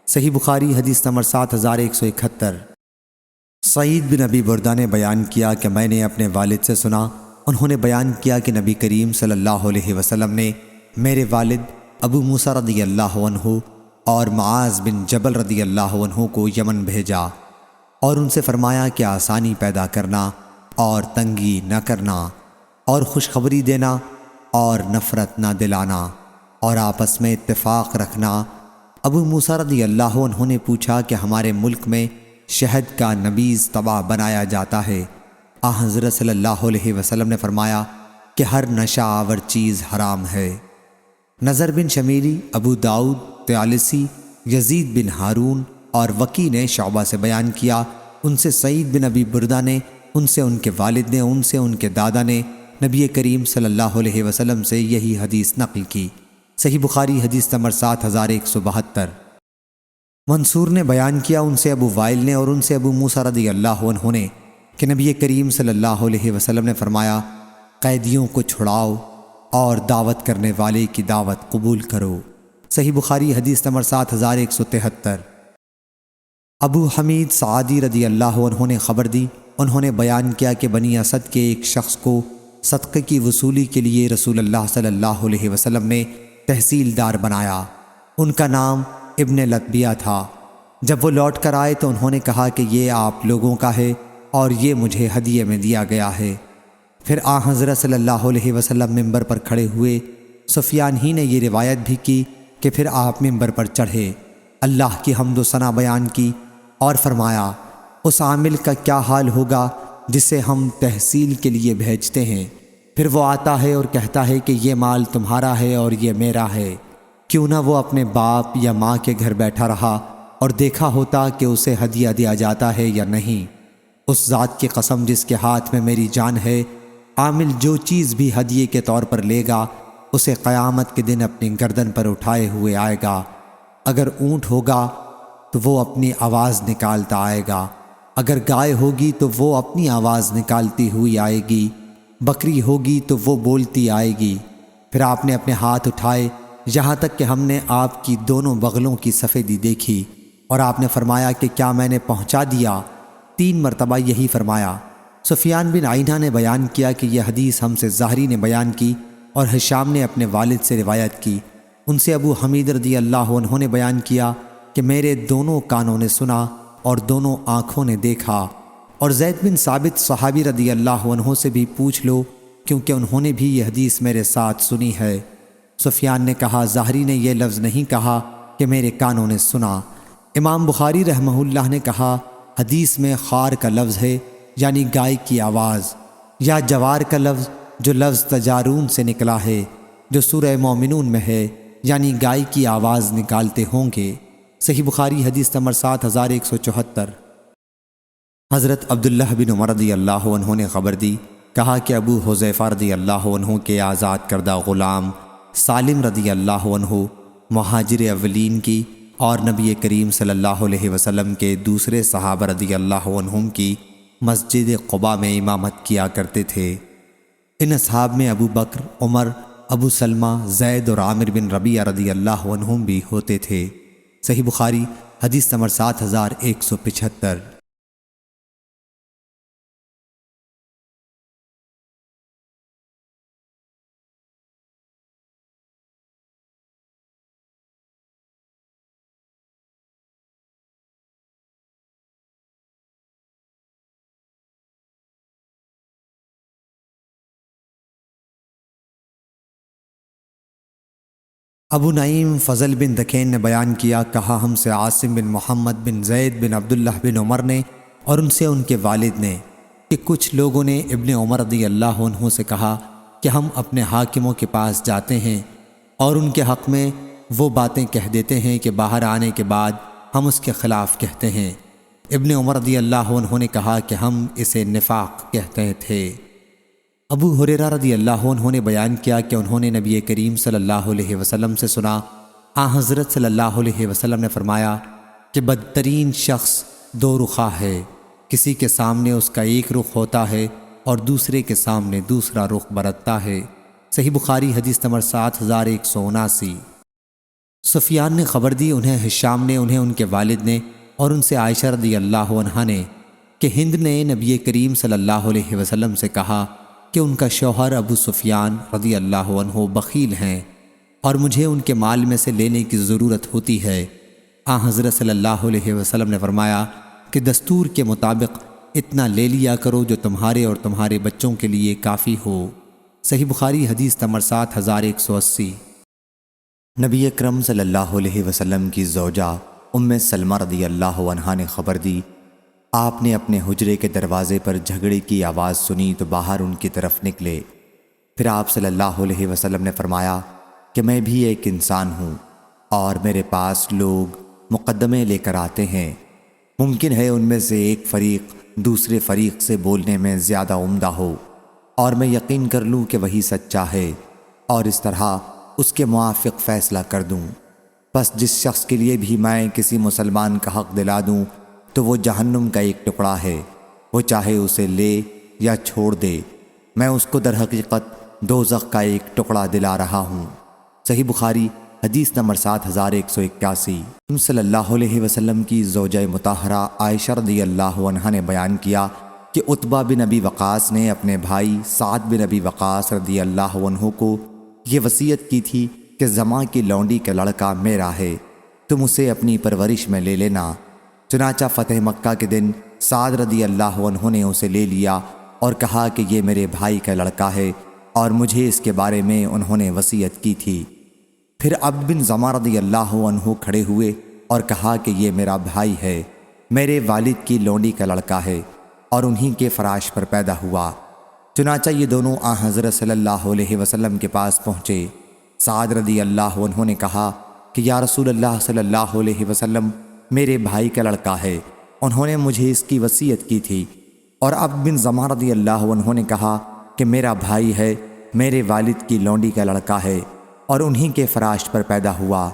صحیح بخاری حدیث نمبر 7171۔ سعید بن ابی بردہ نے بیان کیا کہ میں نے اپنے والد سے سنا، انہوں نے بیان کیا کہ نبی کریم صلی اللہ علیہ وسلم نے میرے والد ابو موسیٰ رضی اللہ عنہ اور معاذ بن جبل رضی اللہ عنہ کو یمن بھیجا اور ان سے فرمایا کہ آسانی پیدا کرنا اور تنگی نہ کرنا اور خوشخبری دینا اور نفرت نہ دلانا اور آپس میں اتفاق رکھنا۔ ابو موسیٰ رضی اللہ عنہ نے پوچھا کہ ہمارے ملک میں شہد کا نبیذ طبع بنایا جاتا ہے؟ حضرت صلی اللہ علیہ وسلم نے فرمایا کہ ہر نشہ آور چیز حرام ہے۔ نظر بن شمیلی، ابو داؤد، طیالسی، یزید بن ہارون اور وکی نے شعبہ سے بیان کیا، ان سے سعید بن ابی بردہ نے، ان سے ان کے والد نے، ان سے ان کے دادا نے نبی کریم صلی اللہ علیہ وسلم سے یہی حدیث نقل کی۔ صحیح بخاری حدیث نمبر 7172۔ منصور نے بیان کیا، ان سے ابو وائل نے اور ان سے ابو موسیٰ رضی اللہ عنہ نے کہ نبی کریم صلی اللہ علیہ وسلم نے فرمایا قیدیوں کو چھڑاؤ اور دعوت کرنے والے کی دعوت قبول کرو۔ صحیح بخاری حدیث نمبر 7173۔ ابو حمید سعادی رضی اللہ عنہ نے خبر دی، انہوں نے بیان کیا کہ بنی اسد کے ایک شخص کو صدقے کی وصولی کے لیے رسول اللہ صلی اللہ علیہ وسلم نے تحصیلدار بنایا۔ ان کا نام ابن لطبیہ تھا۔ جب وہ لوٹ کر آئے تو انہوں نے کہا کہ یہ آپ لوگوں کا ہے اور یہ مجھے ہدیے میں دیا گیا ہے۔ پھر حضرت صلی اللہ علیہ وسلم ممبر پر کھڑے ہوئے۔ سفیان ہی نے یہ روایت بھی کی کہ پھر آپ ممبر پر چڑھے، اللہ کی حمد و ثنا بیان کی اور فرمایا اس عامل کا کیا حال ہوگا جسے ہم تحصیل کے لیے بھیجتے ہیں، پھر وہ آتا ہے اور کہتا ہے کہ یہ مال تمہارا ہے اور یہ میرا ہے۔ کیوں نہ وہ اپنے باپ یا ماں کے گھر بیٹھا رہا اور دیکھا ہوتا کہ اسے ہدیہ دیا جاتا ہے یا نہیں۔ اس ذات کی قسم جس کے ہاتھ میں میری جان ہے، عامل جو چیز بھی ہدیے کے طور پر لے گا اسے قیامت کے دن اپنی گردن پر اٹھائے ہوئے آئے گا۔ اگر اونٹ ہوگا تو وہ اپنی آواز نکالتا آئے گا، اگر گائے ہوگی تو وہ اپنی آواز نکالتی ہوئی آئے گی، بکری ہوگی تو وہ بولتی آئے گی۔ پھر آپ نے اپنے ہاتھ اٹھائے یہاں تک کہ ہم نے آپ کی دونوں بغلوں کی سفیدی دیکھی، اور آپ نے فرمایا کہ کیا میں نے پہنچا دیا؟ 3 مرتبہ یہی فرمایا۔ سفیان بن عینہ نے بیان کیا کہ یہ حدیث ہم سے زہری نے بیان کی اور ہشام نے اپنے والد سے روایت کی، ان سے ابو حمید رضی اللہ عنہ نے بیان کیا کہ میرے دونوں کانوں نے سنا اور دونوں آنکھوں نے دیکھا، اور زید بن ثابت صحابی رضی اللہ عنہ سے بھی پوچھ لو کیونکہ انہوں نے بھی یہ حدیث میرے ساتھ سنی ہے۔ سفیان نے کہا زہری نے یہ لفظ نہیں کہا کہ میرے کانوں نے سنا۔ امام بخاری رحمہ اللہ نے کہا حدیث میں خار کا لفظ ہے یعنی گائے کی آواز، یا جوار کا لفظ جو لفظ تجارون سے نکلا ہے جو سورہ مومنون میں ہے، یعنی گائے کی آواز نکالتے ہوں گے۔ صحیح بخاری حدیث نمبر 7174۔ حضرت عبداللہ بن عمر رضی اللہ عنہ نے خبر دی، کہا کہ ابو حذیفہ رضی اللہ عنہ کے آزاد کردہ غلام سالم رضی اللہ عنہ مہاجر اولین کی اور نبی کریم صلی اللہ علیہ وسلم کے دوسرے صحابہ رضی اللہ عنہم کی مسجد قباء میں امامت کیا کرتے تھے۔ ان اصحاب میں ابو بکر، عمر، ابو سلمہ، زید اور عامر بن ربیعہ رضی اللہ عنہم بھی ہوتے تھے۔ صحیح بخاری حدیث نمبر 7175۔ ابو نعیم فضل بن دکین نے بیان کیا، کہا ہم سے عاصم بن محمد بن زید بن عبداللہ بن عمر نے اور ان سے ان کے والد نے کہ کچھ لوگوں نے ابن عمر رضی اللہ عنہ سے کہا کہ ہم اپنے حاکموں کے پاس جاتے ہیں اور ان کے حق میں وہ باتیں کہہ دیتے ہیں کہ باہر آنے کے بعد ہم اس کے خلاف کہتے ہیں۔ ابن عمر رضی اللہ عنہ نے کہا کہ ہم اسے نفاق کہتے تھے۔ ابو ہریرہ رضی اللہ عنہ نے بیان کیا کہ انہوں نے نبی کریم صلی اللہ علیہ وسلم سے سنا، حضرت صلی اللہ علیہ وسلم نے فرمایا کہ بدترین شخص دو رخا ہے، کسی کے سامنے اس کا ایک رخ ہوتا ہے اور دوسرے کے سامنے دوسرا رخ برتتا ہے۔ صحیح بخاری حدیث نمبر 7179۔ سفیان نے خبر دی، انہیں ہشام نے، انہیں ان کے والد نے اور ان سے عائشہ رضی اللہ عنہا نے کہ ہند نے نبی کریم صلی اللہ علیہ وسلم سے کہا کہ ان کا شوہر ابو سفیان رضی اللہ عنہ بخیل ہیں اور مجھے ان کے مال میں سے لینے کی ضرورت ہوتی ہے۔ حضرت صلی اللہ علیہ وسلم نے فرمایا کہ دستور کے مطابق اتنا لے لیا کرو جو تمہارے اور تمہارے بچوں کے لیے کافی ہو۔ صحیح بخاری حدیث نمبر 7180۔ نبی اکرم صلی اللہ علیہ وسلم کی زوجہ ام سلمہ رضی اللہ عنہا نے خبر دی، آپ نے اپنے حجرے کے دروازے پر جھگڑے کی آواز سنی تو باہر ان کی طرف نکلے۔ پھر آپ صلی اللہ علیہ وسلم نے فرمایا کہ میں بھی ایک انسان ہوں اور میرے پاس لوگ مقدمے لے کر آتے ہیں، ممکن ہے ان میں سے ایک فریق دوسرے فریق سے بولنے میں زیادہ عمدہ ہو اور میں یقین کر لوں کہ وہی سچا ہے اور اس طرح اس کے موافق فیصلہ کر دوں۔ بس جس شخص کے لیے بھی میں کسی مسلمان کا حق دلا دوں تو وہ جہنم کا ایک ٹکڑا ہے، وہ چاہے اسے لے یا چھوڑ دے، میں اس کو در حقیقت دوزخ کا ایک ٹکڑا دلا رہا ہوں۔ صحیح بخاری حدیث نمبر 7181۔ صلی اللہ علیہ وسلم کی زوجہ مطہرہ عائشہ رضی اللہ عنہا نے بیان کیا کہ عتبہ بن ابی وقاص نے اپنے بھائی سعد بن ابی وقاص رضی اللہ عنہ کو یہ وصیت کی تھی کہ زماں کی لونڈی کا لڑکا میرا ہے، تم اسے اپنی پرورش میں لے لینا۔ چنانچہ فتح مکہ کے دن سعد رضی اللہ عنہ نے اسے لے لیا اور کہا کہ یہ میرے بھائی کا لڑکا ہے اور مجھے اس کے بارے میں انہوں نے وصیت کی تھی۔ پھر عبد بن زمہ رضی اللہ عنہ کھڑے ہوئے اور کہا کہ یہ میرا بھائی ہے، میرے والد کی لونڈی کا لڑکا ہے اور انہی کے فراش پر پیدا ہوا۔ چنانچہ یہ دونوں حضرت صلی اللہ علیہ وسلم کے پاس پہنچے۔ سعد رضی اللہ عنہ نے کہا کہ یا رسول اللہ صلی اللہ علیہ وسلم، میرے بھائی کا لڑکا ہے، انہوں نے مجھے اس کی وصیت کی تھی۔ اور عبد بن زمہ رضی اللہ عنہ نے کہا کہ میرا بھائی ہے، میرے والد کی لونڈی کا لڑکا ہے اور انہی کے فراش پر پیدا ہوا۔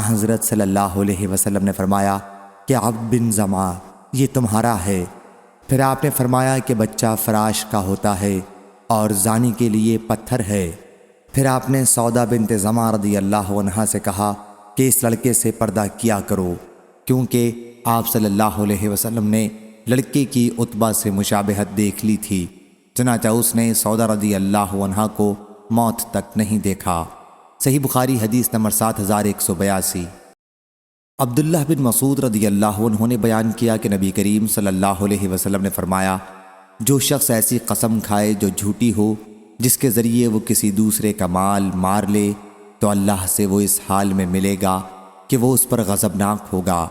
حضرت صلی اللہ علیہ وسلم نے فرمایا کہ عبد بن زمہ یہ تمہارا ہے۔ پھر آپ نے فرمایا کہ بچہ فراش کا ہوتا ہے اور زانی کے لیے پتھر ہے۔ پھر آپ نے سودا بنت زمہ رضی اللہ عنہا سے کہا کہ اس لڑکے سے پردہ کیا کرو، کیونکہ آپ صلی اللہ علیہ وسلم نے لڑکے کی عتبہ سے مشابہت دیکھ لی تھی، چنانچہ اس نے سودا رضی اللہ عنہا کو موت تک نہیں دیکھا۔ صحیح بخاری حدیث نمبر 7182۔ عبداللہ بن مسعود رضی اللہ عنہ نے بیان کیا کہ نبی کریم صلی اللہ علیہ وسلم نے فرمایا، جو شخص ایسی قسم کھائے جو جھوٹی ہو، جس کے ذریعے وہ کسی دوسرے کا مال مار لے، تو اللہ سے وہ اس حال میں ملے گا کہ وہ اس پر غضبناک ہوگا۔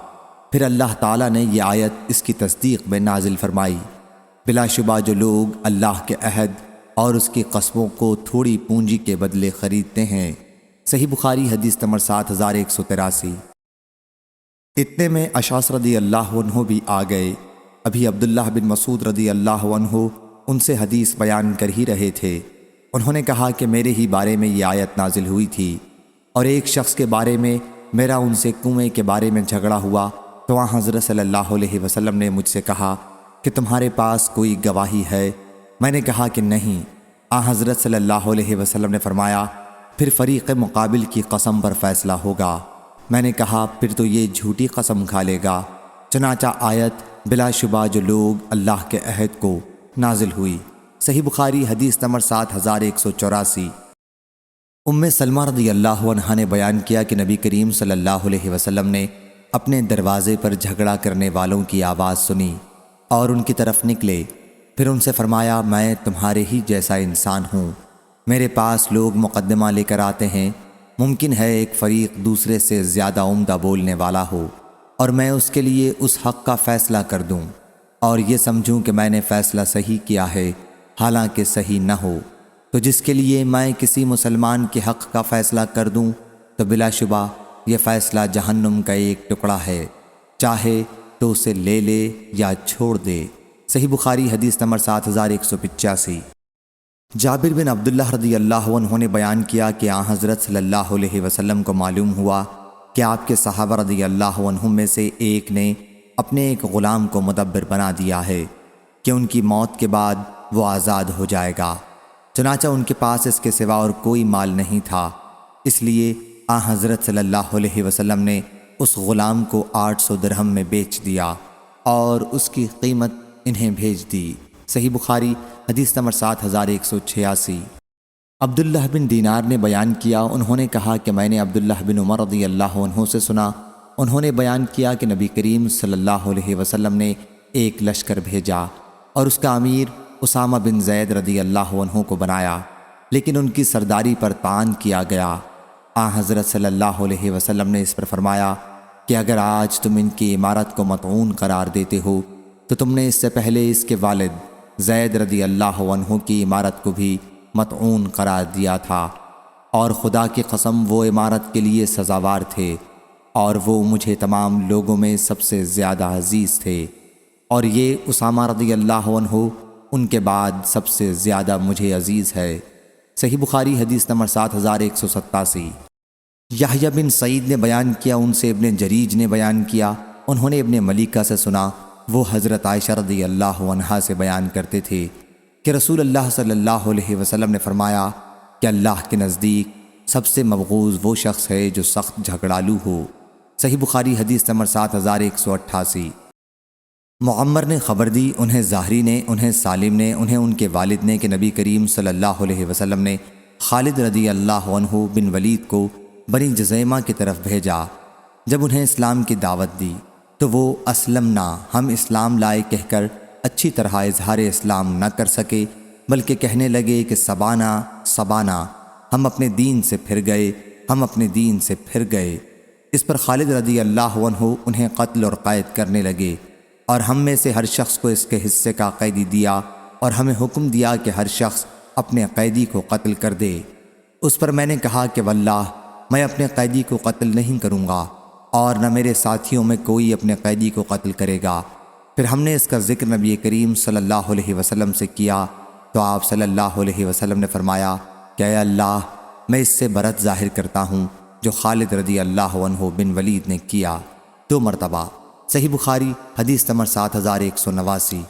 پھر اللہ تعالیٰ نے یہ آیت اس کی تصدیق میں نازل فرمائی، بلا شبہ جو لوگ اللہ کے عہد اور اس کی قسموں کو تھوڑی پونجی کے بدلے خریدتے ہیں۔ صحیح بخاری حدیث نمبر 7183۔ اتنے میں اشعث رضی اللہ عنہ بھی آ گئے۔ ابھی عبداللہ بن مسعود رضی اللہ عنہ ان سے حدیث بیان کر ہی رہے تھے۔ انہوں نے کہا کہ میرے ہی بارے میں یہ آیت نازل ہوئی تھی، اور ایک شخص کے بارے میں میرا ان سے کنویں کے بارے میں جھگڑا ہوا تو وہاں حضرت صلی اللہ علیہ وسلم نے مجھ سے کہا کہ تمہارے پاس کوئی گواہی ہے؟ میں نے کہا کہ نہیں۔ حضرت صلی اللہ علیہ وسلم نے فرمایا، پھر فریق مقابل کی قسم پر فیصلہ ہوگا۔ میں نے کہا پھر تو یہ جھوٹی قسم کھا لے گا۔ چنانچہ آیت بلا شبہ جو لوگ اللہ کے عہد کو نازل ہوئی۔ صحیح بخاری حدیث نمبر 7184۔ ام سلمہ رضی اللہ عنہا نے بیان کیا کہ نبی کریم صلی اللہ علیہ وسلم نے اپنے دروازے پر جھگڑا کرنے والوں کی آواز سنی اور ان کی طرف نکلے۔ پھر ان سے فرمایا، میں تمہارے ہی جیسا انسان ہوں، میرے پاس لوگ مقدمہ لے کر آتے ہیں، ممکن ہے ایک فریق دوسرے سے زیادہ عمدہ بولنے والا ہو اور میں اس کے لیے اس حق کا فیصلہ کر دوں اور یہ سمجھوں کہ میں نے فیصلہ صحیح کیا ہے حالانکہ صحیح نہ ہو، تو جس کے لیے میں کسی مسلمان کے حق کا فیصلہ کر دوں تو بلا شبہ یہ فیصلہ جہنم کا ایک ٹکڑا ہے، چاہے تو اسے لے لے یا چھوڑ دے۔ صحیح بخاری حدیث نمبر 7185۔ جابر بن عبداللہ رضی اللہ عنہ نے بیان کیا کہ آن حضرت صلی اللہ علیہ وسلم کو معلوم ہوا کہ آپ کے صحابہ رضی اللہ عنہم میں سے ایک نے اپنے ایک غلام کو مدبر بنا دیا ہے کہ ان کی موت کے بعد وہ آزاد ہو جائے گا۔ چنانچہ ان کے پاس اس کے سوا اور کوئی مال نہیں تھا، اس لیے آن حضرت صلی اللہ علیہ وسلم نے اس غلام کو 800 درہم میں بیچ دیا اور اس کی قیمت انہیں بھیج دی۔ صحیح بخاری حدیث نمبر 7186۔ عبداللہ بن دینار نے بیان کیا، انہوں نے کہا کہ میں نے عبداللہ بن عمر رضی اللہ عنہ سے سنا، انہوں نے بیان کیا کہ نبی کریم صلی اللہ علیہ وسلم نے ایک لشکر بھیجا اور اس کا امیر اسامہ بن زید رضی اللہ عنہ کو بنایا، لیکن ان کی سرداری پر طعن کیا گیا۔ آن حضرت صلی اللہ علیہ وسلم نے اس پر فرمایا کہ اگر آج تم ان کی عمارت کو مطعون قرار دیتے ہو تو تم نے اس سے پہلے اس کے والد زید رضی اللہ عنہ کی عمارت کو بھی مطعون قرار دیا تھا، اور خدا کی قسم وہ عمارت کے لیے سزاوار تھے، اور وہ مجھے تمام لوگوں میں سب سے زیادہ عزیز تھے، اور یہ اسامہ رضی اللہ عنہ ان کے بعد سب سے زیادہ مجھے عزیز ہے۔ صحیح بخاری حدیث نمبر 7187۔ یحییٰ بن سعید نے بیان کیا، ان سے ابن جریج نے بیان کیا، انہوں نے ابن ملیکہ سے سنا، وہ حضرت عائشہ رضی اللہ عنہا سے بیان کرتے تھے کہ رسول اللہ صلی اللہ علیہ وسلم نے فرمایا کہ اللہ کے نزدیک سب سے مبغوض وہ شخص ہے جو سخت جھگڑالو ہو۔ صحیح بخاری حدیث نمبر 7188۔ معمر نے خبر دی، انہیں ظاہری نے، انہیں سالم نے، انہیں ان کے والد نے کہ نبی کریم صلی اللہ علیہ وسلم نے خالد رضی اللہ عنہ بن ولید کو بنی جزیمہ کی طرف بھیجا۔ جب انہیں اسلام کی دعوت دی تو وہ اسلمنا، ہم اسلام لائے کہہ کر اچھی طرح اظہار اسلام نہ کر سکے، بلکہ کہنے لگے کہ سبانا سبانا، ہم اپنے دین سے پھر گئے، ہم اپنے دین سے پھر گئے۔ اس پر خالد رضی اللہ عنہ انہیں قتل اور قید کرنے لگے، اور ہم میں سے ہر شخص کو اس کے حصے کا قیدی دیا، اور ہمیں حکم دیا کہ ہر شخص اپنے قیدی کو قتل کر دے۔ اس پر میں نے کہا کہ واللہ میں اپنے قیدی کو قتل نہیں کروں گا، اور نہ میرے ساتھیوں میں کوئی اپنے قیدی کو قتل کرے گا۔ پھر ہم نے اس کا ذکر نبی کریم صلی اللہ علیہ وسلم سے کیا تو آپ صلی اللہ علیہ وسلم نے فرمایا کہ اے اللہ، میں اس سے برت ظاہر کرتا ہوں جو خالد رضی اللہ عنہ بن ولید نے کیا 2 مرتبہ۔ صحیح بخاری حدیث نمبر 7189۔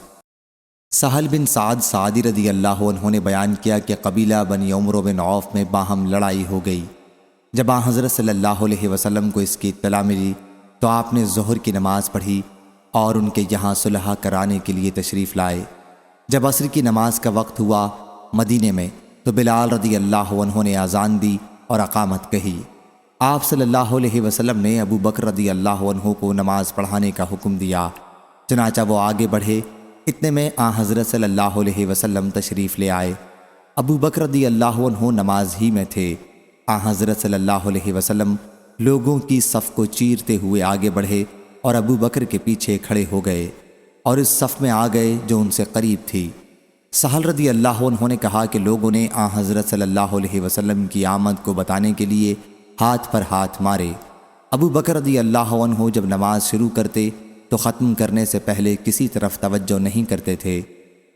سہل بن سعد سعدی رضی اللہ عنہ نے بیان کیا کہ قبیلہ بنی عمرو بن عوف میں باہم لڑائی ہو گئی۔ جب آن حضرت صلی اللہ علیہ وسلم کو اس کی اطلاع ملی تو آپ نے ظہر کی نماز پڑھی اور ان کے یہاں صلح کرانے کے لیے تشریف لائے۔ جب عصر کی نماز کا وقت ہوا مدینے میں تو بلال رضی اللہ عنہ نے اذان دی اور اقامت کہی۔ آپ صلی اللہ علیہ وسلم نے ابو بکر رضی اللہ عنہ کو نماز پڑھانے کا حکم دیا، چنانچہ وہ آگے بڑھے، اتنے میں آن حضرت صلی اللہ علیہ وسلم تشریف لے آئے۔ ابو بکر رضی اللہ عنہ نماز ہی میں تھے۔ آن حضرت صلی اللہ علیہ وسلم لوگوں کی صف کو چیرتے ہوئے آگے بڑھے اور ابو بکر کے پیچھے کھڑے ہو گئے اور اس صف میں آ گئے جو ان سے قریب تھی۔ سہل رضی اللہ عنہ نے کہا کہ لوگوں نے آن حضرت صلی اللہ علیہ وسلم کی آمد کو بتانے کے لیے ہاتھ پر ہاتھ مارے۔ ابو بکر رضی اللہ عنہ جب نماز شروع کرتے تو ختم کرنے سے پہلے کسی طرف توجہ نہیں کرتے تھے۔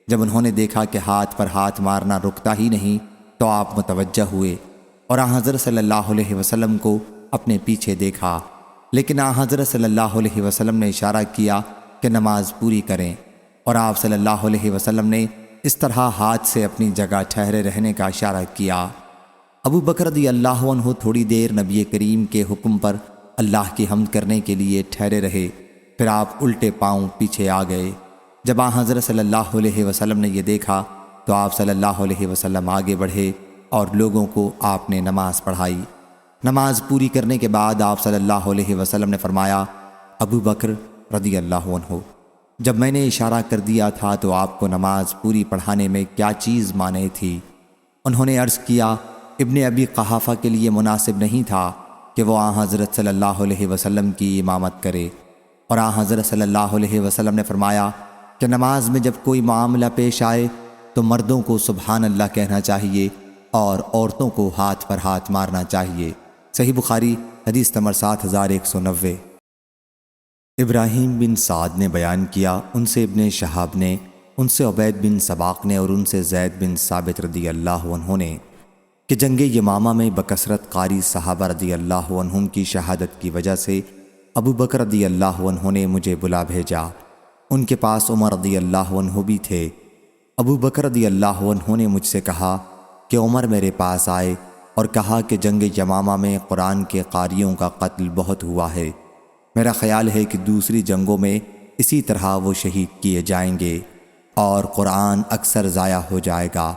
جب انہوں نے دیکھا کہ ہاتھ پر ہاتھ مارنا رکتا ہی نہیں تو آپ متوجہ ہوئے اور آن حضرت صلی اللہ علیہ وسلم کو اپنے پیچھے دیکھا، لیکن آن حضرت صلی اللہ علیہ وسلم نے اشارہ کیا کہ نماز پوری کریں، اور آپ صلی اللہ علیہ وسلم نے اس طرح ہاتھ سے اپنی جگہ ٹھہرے رہنے کا اشارہ کیا۔ ابو بکر رضی اللہ عنہ تھوڑی دیر نبی کریم کے حکم پر اللہ کی حمد کرنے کے لیے ٹھہرے رہے، پھر آپ الٹے پاؤں پیچھے آ گئے۔ جب آن حضرت صلی اللہ علیہ وسلم نے یہ دیکھا تو آپ صلی اللہ علیہ وسلم آگے بڑھے اور لوگوں کو آپ نے نماز پڑھائی۔ نماز پوری کرنے کے بعد آپ صلی اللہ علیہ وسلم نے فرمایا، ابو بکر رضی اللہ عنہ، جب میں نے اشارہ کر دیا تھا تو آپ کو نماز پوری پڑھانے میں کیا چیز مانے تھی؟ انہوں نے عرض کیا، ابن ابی قحافہ کے لیے مناسب نہیں تھا کہ وہ آن حضرت صلی اللہ علیہ وسلم کی امامت کرے، اور آن حضرت صلی اللہ علیہ وسلم نے فرمایا کہ نماز میں جب کوئی معاملہ پیش آئے تو مردوں کو سبحان اللہ کہنا چاہیے اور عورتوں کو ہاتھ پر ہاتھ مارنا چاہیے۔ صحیح بخاری حدیث نمبر 7190۔ ابراہیم بن سعد نے بیان کیا، ان سے ابن شہاب نے، ان سے عبید بن سباق نے اور ان سے زید بن ثابت رضی اللہ عنہ نے کہ جنگ یمامہ میں بکثرت قاری صحابہ رضی اللہ عنہم کی شہادت کی وجہ سے ابو بکر رضی اللہ عنہ نے مجھے بلا بھیجا۔ ان کے پاس عمر رضی اللہ عنہ بھی تھے۔ ابو بکر رضی اللہ عنہ نے مجھ سے کہا کہ عمر میرے پاس آئے اور کہا کہ جنگ یمامہ میں قرآن کے قاریوں کا قتل بہت ہوا ہے، میرا خیال ہے کہ دوسری جنگوں میں اسی طرح وہ شہید کیے جائیں گے اور قرآن اکثر ضائع ہو جائے گا۔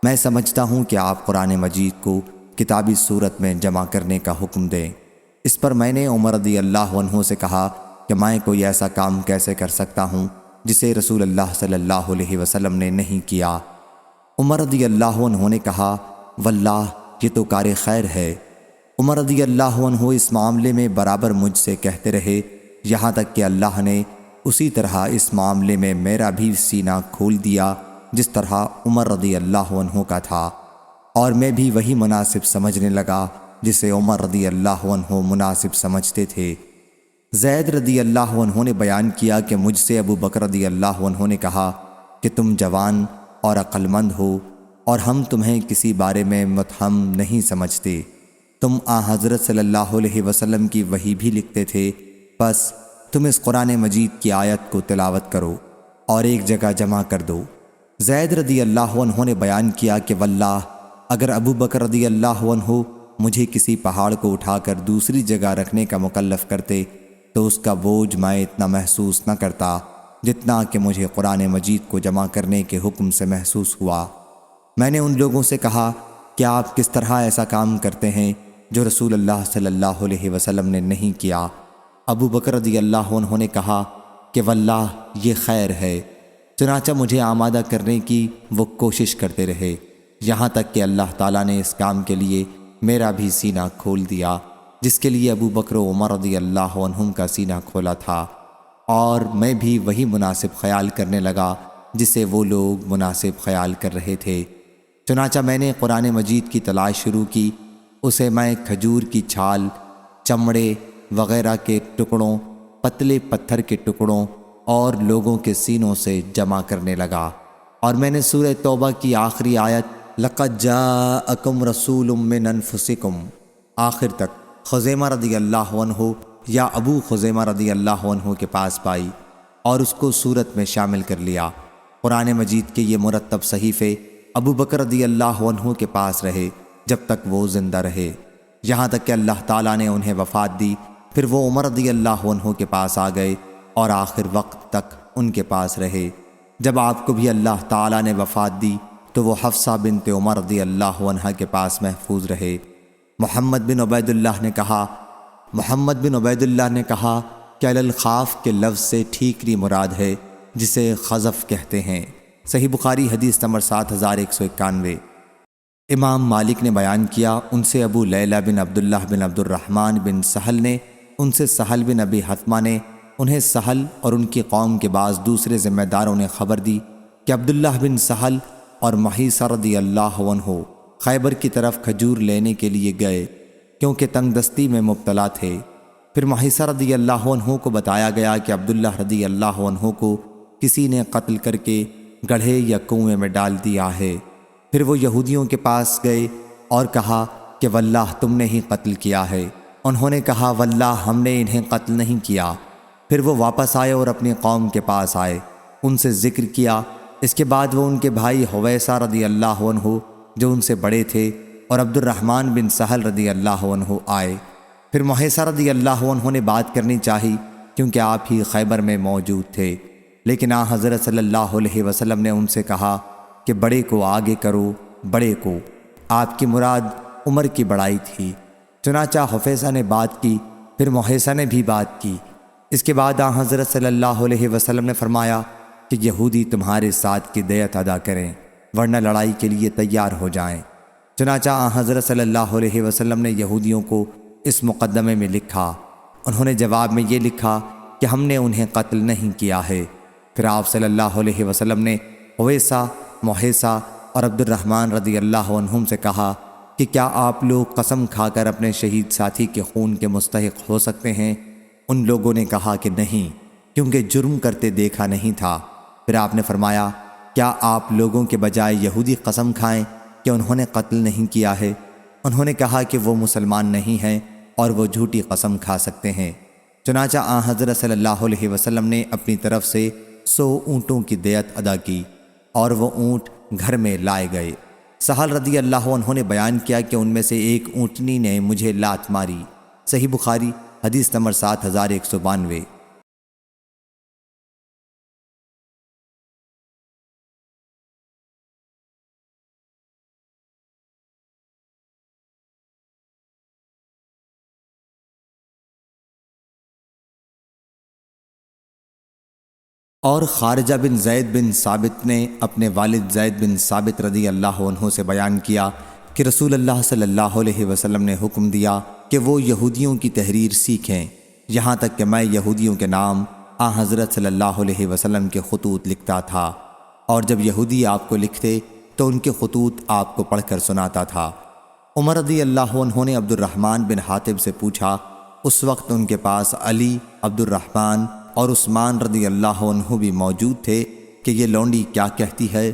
میں سمجھتا ہوں کہ آپ قرآن مجید کو کتابی صورت میں جمع کرنے کا حکم دیں۔ اس پر میں نے عمر رضی اللہ عنہ سے کہا کہ میں کوئی ایسا کام کیسے کر سکتا ہوں جسے رسول اللہ صلی اللہ علیہ وسلم نے نہیں کیا۔ عمر رضی اللہ عنہ نے کہا، واللہ یہ تو کار خیر ہے۔ عمر رضی اللہ عنہ اس معاملے میں برابر مجھ سے کہتے رہے، یہاں تک کہ اللہ نے اسی طرح اس معاملے میں میرا بھی سینہ کھول دیا جس طرح عمر رضی اللہ عنہ کا تھا، اور میں بھی وہی مناسب سمجھنے لگا جسے عمر رضی اللہ عنہ مناسب سمجھتے تھے۔ زید رضی اللہ عنہ نے بیان کیا کہ مجھ سے ابو بکر رضی اللہ عنہ نے کہا کہ تم جوان اور عقل مند ہو اور ہم تمہیں کسی بارے میں متہم نہیں سمجھتے، تم حضرت صلی اللہ علیہ وسلم کی وحی بھی لکھتے تھے، بس تم اس قرآن مجید کی آیت کو تلاوت کرو اور ایک جگہ جمع کر دو۔ زید رضی اللہ عنہ نے بیان کیا کہ واللہ اگر ابو بکر رضی اللہ عنہ مجھے کسی پہاڑ کو اٹھا کر دوسری جگہ رکھنے کا مکلف کرتے تو اس کا بوجھ میں اتنا محسوس نہ کرتا جتنا کہ مجھے قرآن مجید کو جمع کرنے کے حکم سے محسوس ہوا۔ میں نے ان لوگوں سے کہا کہ آپ کس طرح ایسا کام کرتے ہیں جو رسول اللہ صلی اللہ علیہ وسلم نے نہیں کیا؟ ابو بکر رضی اللہ عنہ نے کہا کہ واللہ یہ خیر ہے۔ چنانچہ مجھے آمادہ کرنے کی وہ کوشش کرتے رہے، یہاں تک کہ اللہ تعالیٰ نے اس کام کے لیے میرا بھی سینہ کھول دیا جس کے لیے ابو بکر و عمر رضی اللہ عنہم کا سینہ کھولا تھا، اور میں بھی وہی مناسب خیال کرنے لگا جسے وہ لوگ مناسب خیال کر رہے تھے۔ چنانچہ میں نے قرآن مجید کی تلاش شروع کی، اسے میں کھجور کی چھال، چمڑے وغیرہ کے ٹکڑوں، پتلے پتھر کے ٹکڑوں اور لوگوں کے سینوں سے جمع کرنے لگا، اور میں نے سورہ توبہ کی آخری آیت لَقَدْ جَاءَكُمْ رَسُولٌ مِّنْ أَنفُسِكُمْ آخر تک خزیمہ رضی اللہ عنہ یا ابو خزیمہ رضی اللہ عنہ کے پاس پائی اور اس کو صورت میں شامل کر لیا۔ قرآن مجید کے یہ مرتب صحیفے ابو بکر رضی اللہ عنہ کے پاس رہے جب تک وہ زندہ رہے، یہاں تک کہ اللہ تعالیٰ نے انہیں وفات دی، پھر وہ عمر رضی اللہ عنہ کے پاس آ گئے اور آخر وقت تک ان کے پاس رہے۔ جب آپ کو بھی اللہ تعالیٰ نے وفات دی تو وہ حفصہ بنت عمر رضی اللہ عنہ کے پاس محفوظ رہے۔ محمد بن عبید اللہ نے کہا کہ علی الخاف کے لفظ سے ٹھیکری مراد ہے جسے خزف کہتے ہیں۔ صحیح بخاری حدیث نمبر 7191۔ امام مالک نے بیان کیا، ان سے ابو لیلہ بن عبداللہ بن عبد الرحمن بن سہل نے، ان سے سہل بن ابی حتمہ نے، انہیں سہل اور ان کی قوم کے بعض دوسرے ذمہ داروں نے خبر دی کہ عبداللہ بن سہل اور محیصہ رضی اللہ عنہ خیبر کی طرف کھجور لینے کے لیے گئے کیونکہ تنگ دستی میں مبتلا تھے۔ پھر محیصہ رضی اللہ عنہ کو بتایا گیا کہ عبداللہ رضی اللہ عنہ کو کسی نے قتل کر کے گڑھے یا کنویں میں ڈال دیا ہے۔ پھر وہ یہودیوں کے پاس گئے اور کہا کہ واللہ تم نے ہی قتل کیا ہے۔ انہوں نے کہا واللہ ہم نے انہیں قتل نہیں کیا۔ پھر وہ واپس آئے اور اپنی قوم کے پاس آئے، ان سے ذکر کیا۔ اس کے بعد وہ ان کے بھائی حویسہ رضی اللہ عنہ جو ان سے بڑے تھے اور عبد الرحمن بن سہل رضی اللہ عنہ آئے۔ پھر محیصہ رضی اللہ عنہ نے بات کرنی چاہی کیونکہ آپ ہی خیبر میں موجود تھے، لیکن حضرت صلی اللہ علیہ وسلم نے ان سے کہا کہ بڑے کو آگے کرو، بڑے کو۔ آپ کی مراد عمر کی بڑائی تھی۔ چنانچہ حفیظہ نے بات کی، پھر محیصہ نے بھی بات کی۔ اس کے بعد حضرت صلی اللہ علیہ وسلم نے فرمایا کہ یہودی تمہارے ساتھ کی دیت ادا کریں ورنہ لڑائی کے لیے تیار ہو جائیں۔ چنانچہ حضرت صلی اللہ علیہ وسلم نے یہودیوں کو اس مقدمے میں لکھا۔ انہوں نے جواب میں یہ لکھا کہ ہم نے انہیں قتل نہیں کیا ہے۔ پھر آپ صلی اللہ علیہ وسلم نے حویسہ، محیصہ اور عبد الرحمن رضی اللہ عنہم سے کہا کہ کیا آپ لوگ قسم کھا کر اپنے شہید ساتھی کے خون کے مستحق ہو سکتے ہیں؟ ان لوگوں نے کہا کہ نہیں، کیونکہ جرم کرتے دیکھا نہیں تھا۔ پھر آپ نے فرمایا، کیا آپ لوگوں کے بجائے یہودی قسم کھائیں کہ انہوں نے قتل نہیں کیا ہے؟ انہوں نے کہا کہ وہ مسلمان نہیں ہیں اور وہ جھوٹی قسم کھا سکتے ہیں۔ چنانچہ آن حضرت صلی اللہ علیہ وسلم نے اپنی طرف سے 100 اونٹوں کی دیت ادا کی اور وہ اونٹ گھر میں لائے گئے۔ سہل رضی اللہ عنہ نے بیان کیا کہ ان میں سے ایک اونٹنی نے مجھے لات ماری۔ صحیح بخاری حدیث نمبر 7192۔ اور خارجہ بن زید بن ثابت نے اپنے والد زید بن ثابت رضی اللہ عنہ سے بیان کیا کہ رسول اللہ صلی اللہ علیہ وسلم نے حکم دیا کہ وہ یہودیوں کی تحریر سیکھیں، یہاں تک کہ میں یہودیوں کے نام آن حضرت صلی اللہ علیہ وسلم کے خطوط لکھتا تھا، اور جب یہودی آپ کو لکھتے تو ان کے خطوط آپ کو پڑھ کر سناتا تھا۔ عمر رضی اللہ عنہ نے عبد الرحمن بن حاتب سے پوچھا، اس وقت ان کے پاس علی، عبد الرحمن اور عثمان رضی اللہ عنہ بھی موجود تھے، کہ یہ لونڈی کیا کہتی ہے؟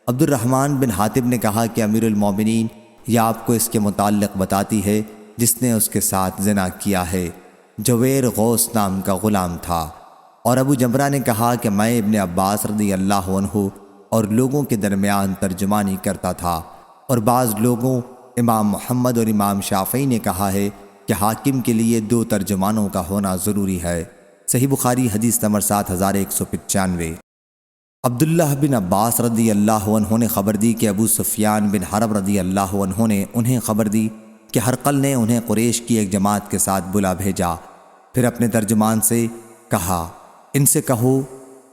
عبد الرحمن بن حاتب نے کہا کہ امیر المومنین یہ آپ کو اس کے متعلق بتاتی ہے جس نے اس کے ساتھ زنا کیا ہے، جویر غوث نام کا غلام تھا۔ اور ابو جمرہ نے کہا کہ میں ابن عباس رضی اللہ عنہ اور لوگوں کے درمیان ترجمانی کرتا تھا، اور بعض لوگوں امام محمد اور امام شافعی نے کہا ہے کہ حاکم کے لیے 2 ترجمانوں کا ہونا ضروری ہے۔ صحیح بخاری حدیث نمبر 7195۔ عبداللہ بن عباس رضی اللہ عنہ نے خبر دی کہ ابو سفیان بن حرب رضی اللہ عنہ نے انہیں خبر دی کہ ہرقل نے انہیں قریش کی ایک جماعت کے ساتھ بلا بھیجا۔ پھر اپنے ترجمان سے کہا، ان سے کہو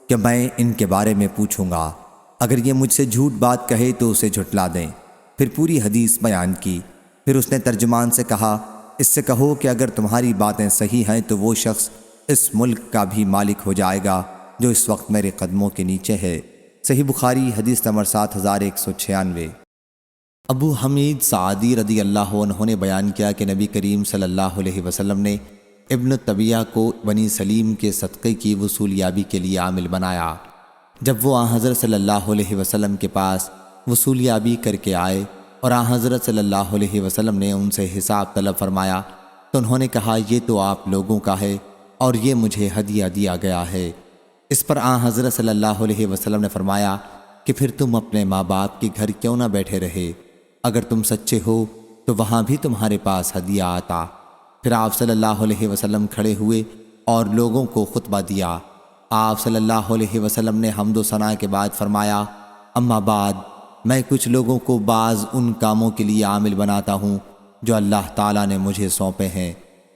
کہ میں ان کے بارے میں پوچھوں گا، اگر یہ مجھ سے جھوٹ بات کہے تو اسے جھٹلا دیں۔ پھر پوری حدیث بیان کی۔ پھر اس نے ترجمان سے کہا، اس سے کہو کہ اگر تمہاری باتیں صحیح ہیں تو وہ شخص اس ملک کا بھی مالک ہو جائے گا جو اس وقت میرے قدموں کے نیچے ہے۔ صحیح بخاری حدیث نمبر 7196۔ ابو حمید سعدی رضی اللہ عنہ نے بیان کیا کہ نبی کریم صلی اللہ علیہ وسلم نے ابن طبیعہ کو بنی سلیم کے صدقے کی وصولیابی کے لیے عامل بنایا۔ جب وہ آن حضرت صلی اللہ علیہ وسلم کے پاس وصولیابی کر کے آئے اور آن حضرت صلی اللہ علیہ وسلم نے ان سے حساب طلب فرمایا تو انہوں نے کہا، یہ تو آپ لوگوں کا ہے اور یہ مجھے ہدیہ دیا گیا ہے۔ اس پر آن حضرت صلی اللہ علیہ وسلم نے فرمایا کہ پھر تم اپنے ماں باپ کے گھر کیوں نہ بیٹھے رہے؟ اگر تم سچے ہو تو وہاں بھی تمہارے پاس ہدیہ آتا۔ پھر آپ صلی اللہ علیہ وسلم کھڑے ہوئے اور لوگوں کو خطبہ دیا۔ آپ صلی اللہ علیہ وسلم نے حمد و ثنا کے بعد فرمایا، اما بعد، میں کچھ لوگوں کو بعض ان کاموں کے لیے عامل بناتا ہوں جو اللہ تعالیٰ نے مجھے سونپے ہیں۔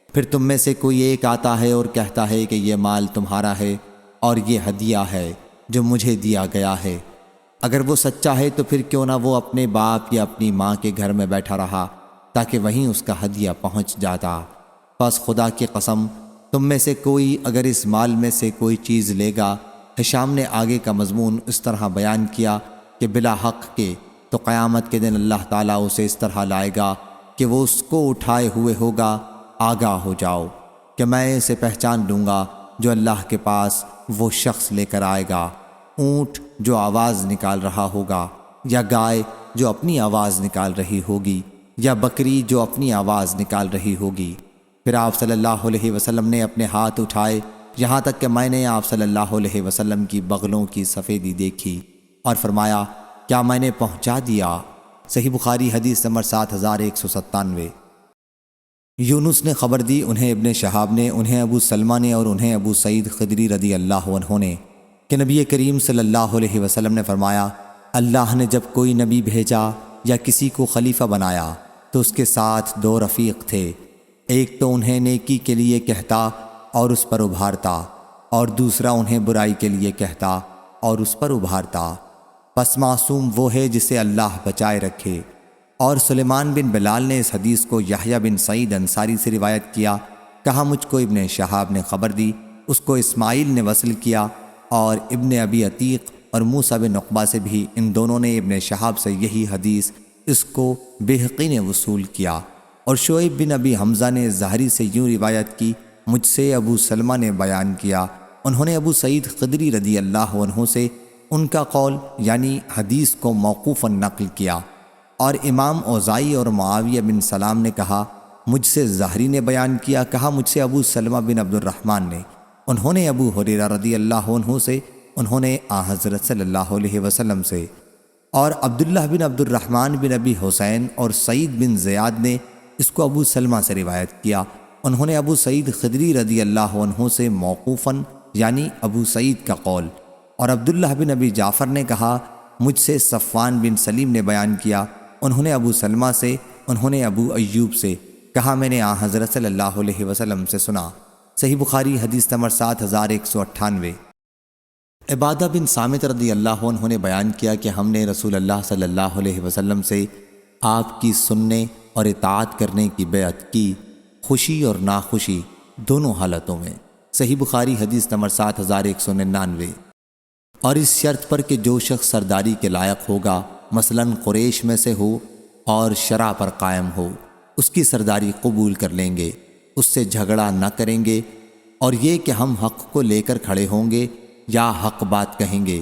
پھر تم میں سے کوئی ایک آتا ہے اور کہتا ہے کہ یہ مال تمہارا ہے اور یہ ہدیہ ہے جو مجھے دیا گیا ہے۔ اگر وہ سچا ہے تو پھر کیوں نہ وہ اپنے باپ یا اپنی ماں کے گھر میں بیٹھا رہا تاکہ وہیں اس کا ہدیہ پہنچ جاتا۔ پس خدا کی قسم، تم میں سے کوئی اگر اس مال میں سے کوئی چیز لے گا۔ ہشام نے آگے کا مضمون اس طرح بیان کیا کہ بلا حق کے تو قیامت کے دن اللہ تعالیٰ اسے اس طرح لائے گا کہ وہ اس کو اٹھائے ہوئے ہوگا۔ آگاہ ہو جاؤ کہ میں اسے پہچان لوں گا جو اللہ کے پاس وہ شخص لے کر آئے گا، اونٹ جو آواز نکال رہا ہوگا، یا گائے جو اپنی آواز نکال رہی ہوگی، یا بکری جو اپنی آواز نکال رہی ہوگی۔ پھر آپ صلی اللہ علیہ وسلم نے اپنے ہاتھ اٹھائے یہاں تک کہ میں نے آپ صلی اللہ علیہ وسلم کی بغلوں کی سفیدی دیکھی، اور فرمایا، کیا میں نے پہنچا دیا؟ صحیح بخاری حدیث نمبر 7197۔ یونس نے خبر دی، انہیں ابن شہاب نے، انہیں ابو سلمہ نے، اور انہیں ابو سعید خدری رضی اللہ عنہ نے، کہ نبی کریم صلی اللہ علیہ وسلم نے فرمایا، اللہ نے جب کوئی نبی بھیجا یا کسی کو خلیفہ بنایا تو اس کے ساتھ 2 رفیق تھے، ایک تو انہیں نیکی کے لیے کہتا اور اس پر ابھارتا، اور دوسرا انہیں برائی کے لیے کہتا اور اس پر ابھارتا۔ پس معصوم وہ ہے جسے اللہ بچائے رکھے۔ اور سلیمان بن بلال نے اس حدیث کو یحییٰ بن سعید انصاری سے روایت کیا، کہا مجھ کو ابن شہاب نے خبر دی، اس کو اسماعیل نے وصل کیا، اور ابن ابی عتیق اور موسیٰ بن عقبہ سے بھی، ان دونوں نے ابن شہاب سے یہی حدیث اس کو بہقی نے وصول کیا۔ اور شعیب بن ابی حمزہ نے زہری سے یوں روایت کی مجھ سے ابو سلمہ نے بیان کیا، انہوں نے ابو سعید خدری رضی اللہ عنہ سے ان کا قول یعنی حدیث کو موقوفاً نقل کیا، اور امام اوزائی اور معاویہ بن سلام نے کہا مجھ سے زہری نے بیان کیا، کہا مجھ سے ابو سلمہ بن عبد الرحمن نے، انہوں نے ابو ہریرہ رضی اللہ عنہ سے، انہوں نے حضرت صلی اللہ علیہ وسلم سے، اور عبداللہ بن عبد الرحمن بن ابی حسین اور سعید بن زیاد نے اس کو ابو سلمہ سے روایت کیا، انہوں نے ابو سعید خدری رضی اللہ عنہ سے موقوفاً یعنی ابو سعید کا قول، اور عبداللہ بن ابی جعفر نے کہا مجھ سے صفوان بن سلیم نے بیان کیا، انہوں نے ابو سلمہ سے، انہوں نے ابو ایوب سے، کہا میں نے حضرت صلی اللہ علیہ وسلم سے سنا۔ صحیح بخاری حدیث نمبر 7198۔ عبادہ بن صامت رضی اللہ عنہ نے بیان کیا کہ ہم نے رسول اللہ صلی اللہ علیہ وسلم سے آپ کی سننے اور اطاعت کرنے کی بیعت کی، خوشی اور ناخوشی دونوں حالتوں میں۔ صحیح بخاری حدیث نمبر 7199۔ اور اس شرط پر کہ جو شخص سرداری کے لائق ہوگا، مثلاً قریش میں سے ہو اور شرع پر قائم ہو، اس کی سرداری قبول کر لیں گے، اس سے جھگڑا نہ کریں گے، اور یہ کہ ہم حق کو لے کر کھڑے ہوں گے یا حق بات کہیں گے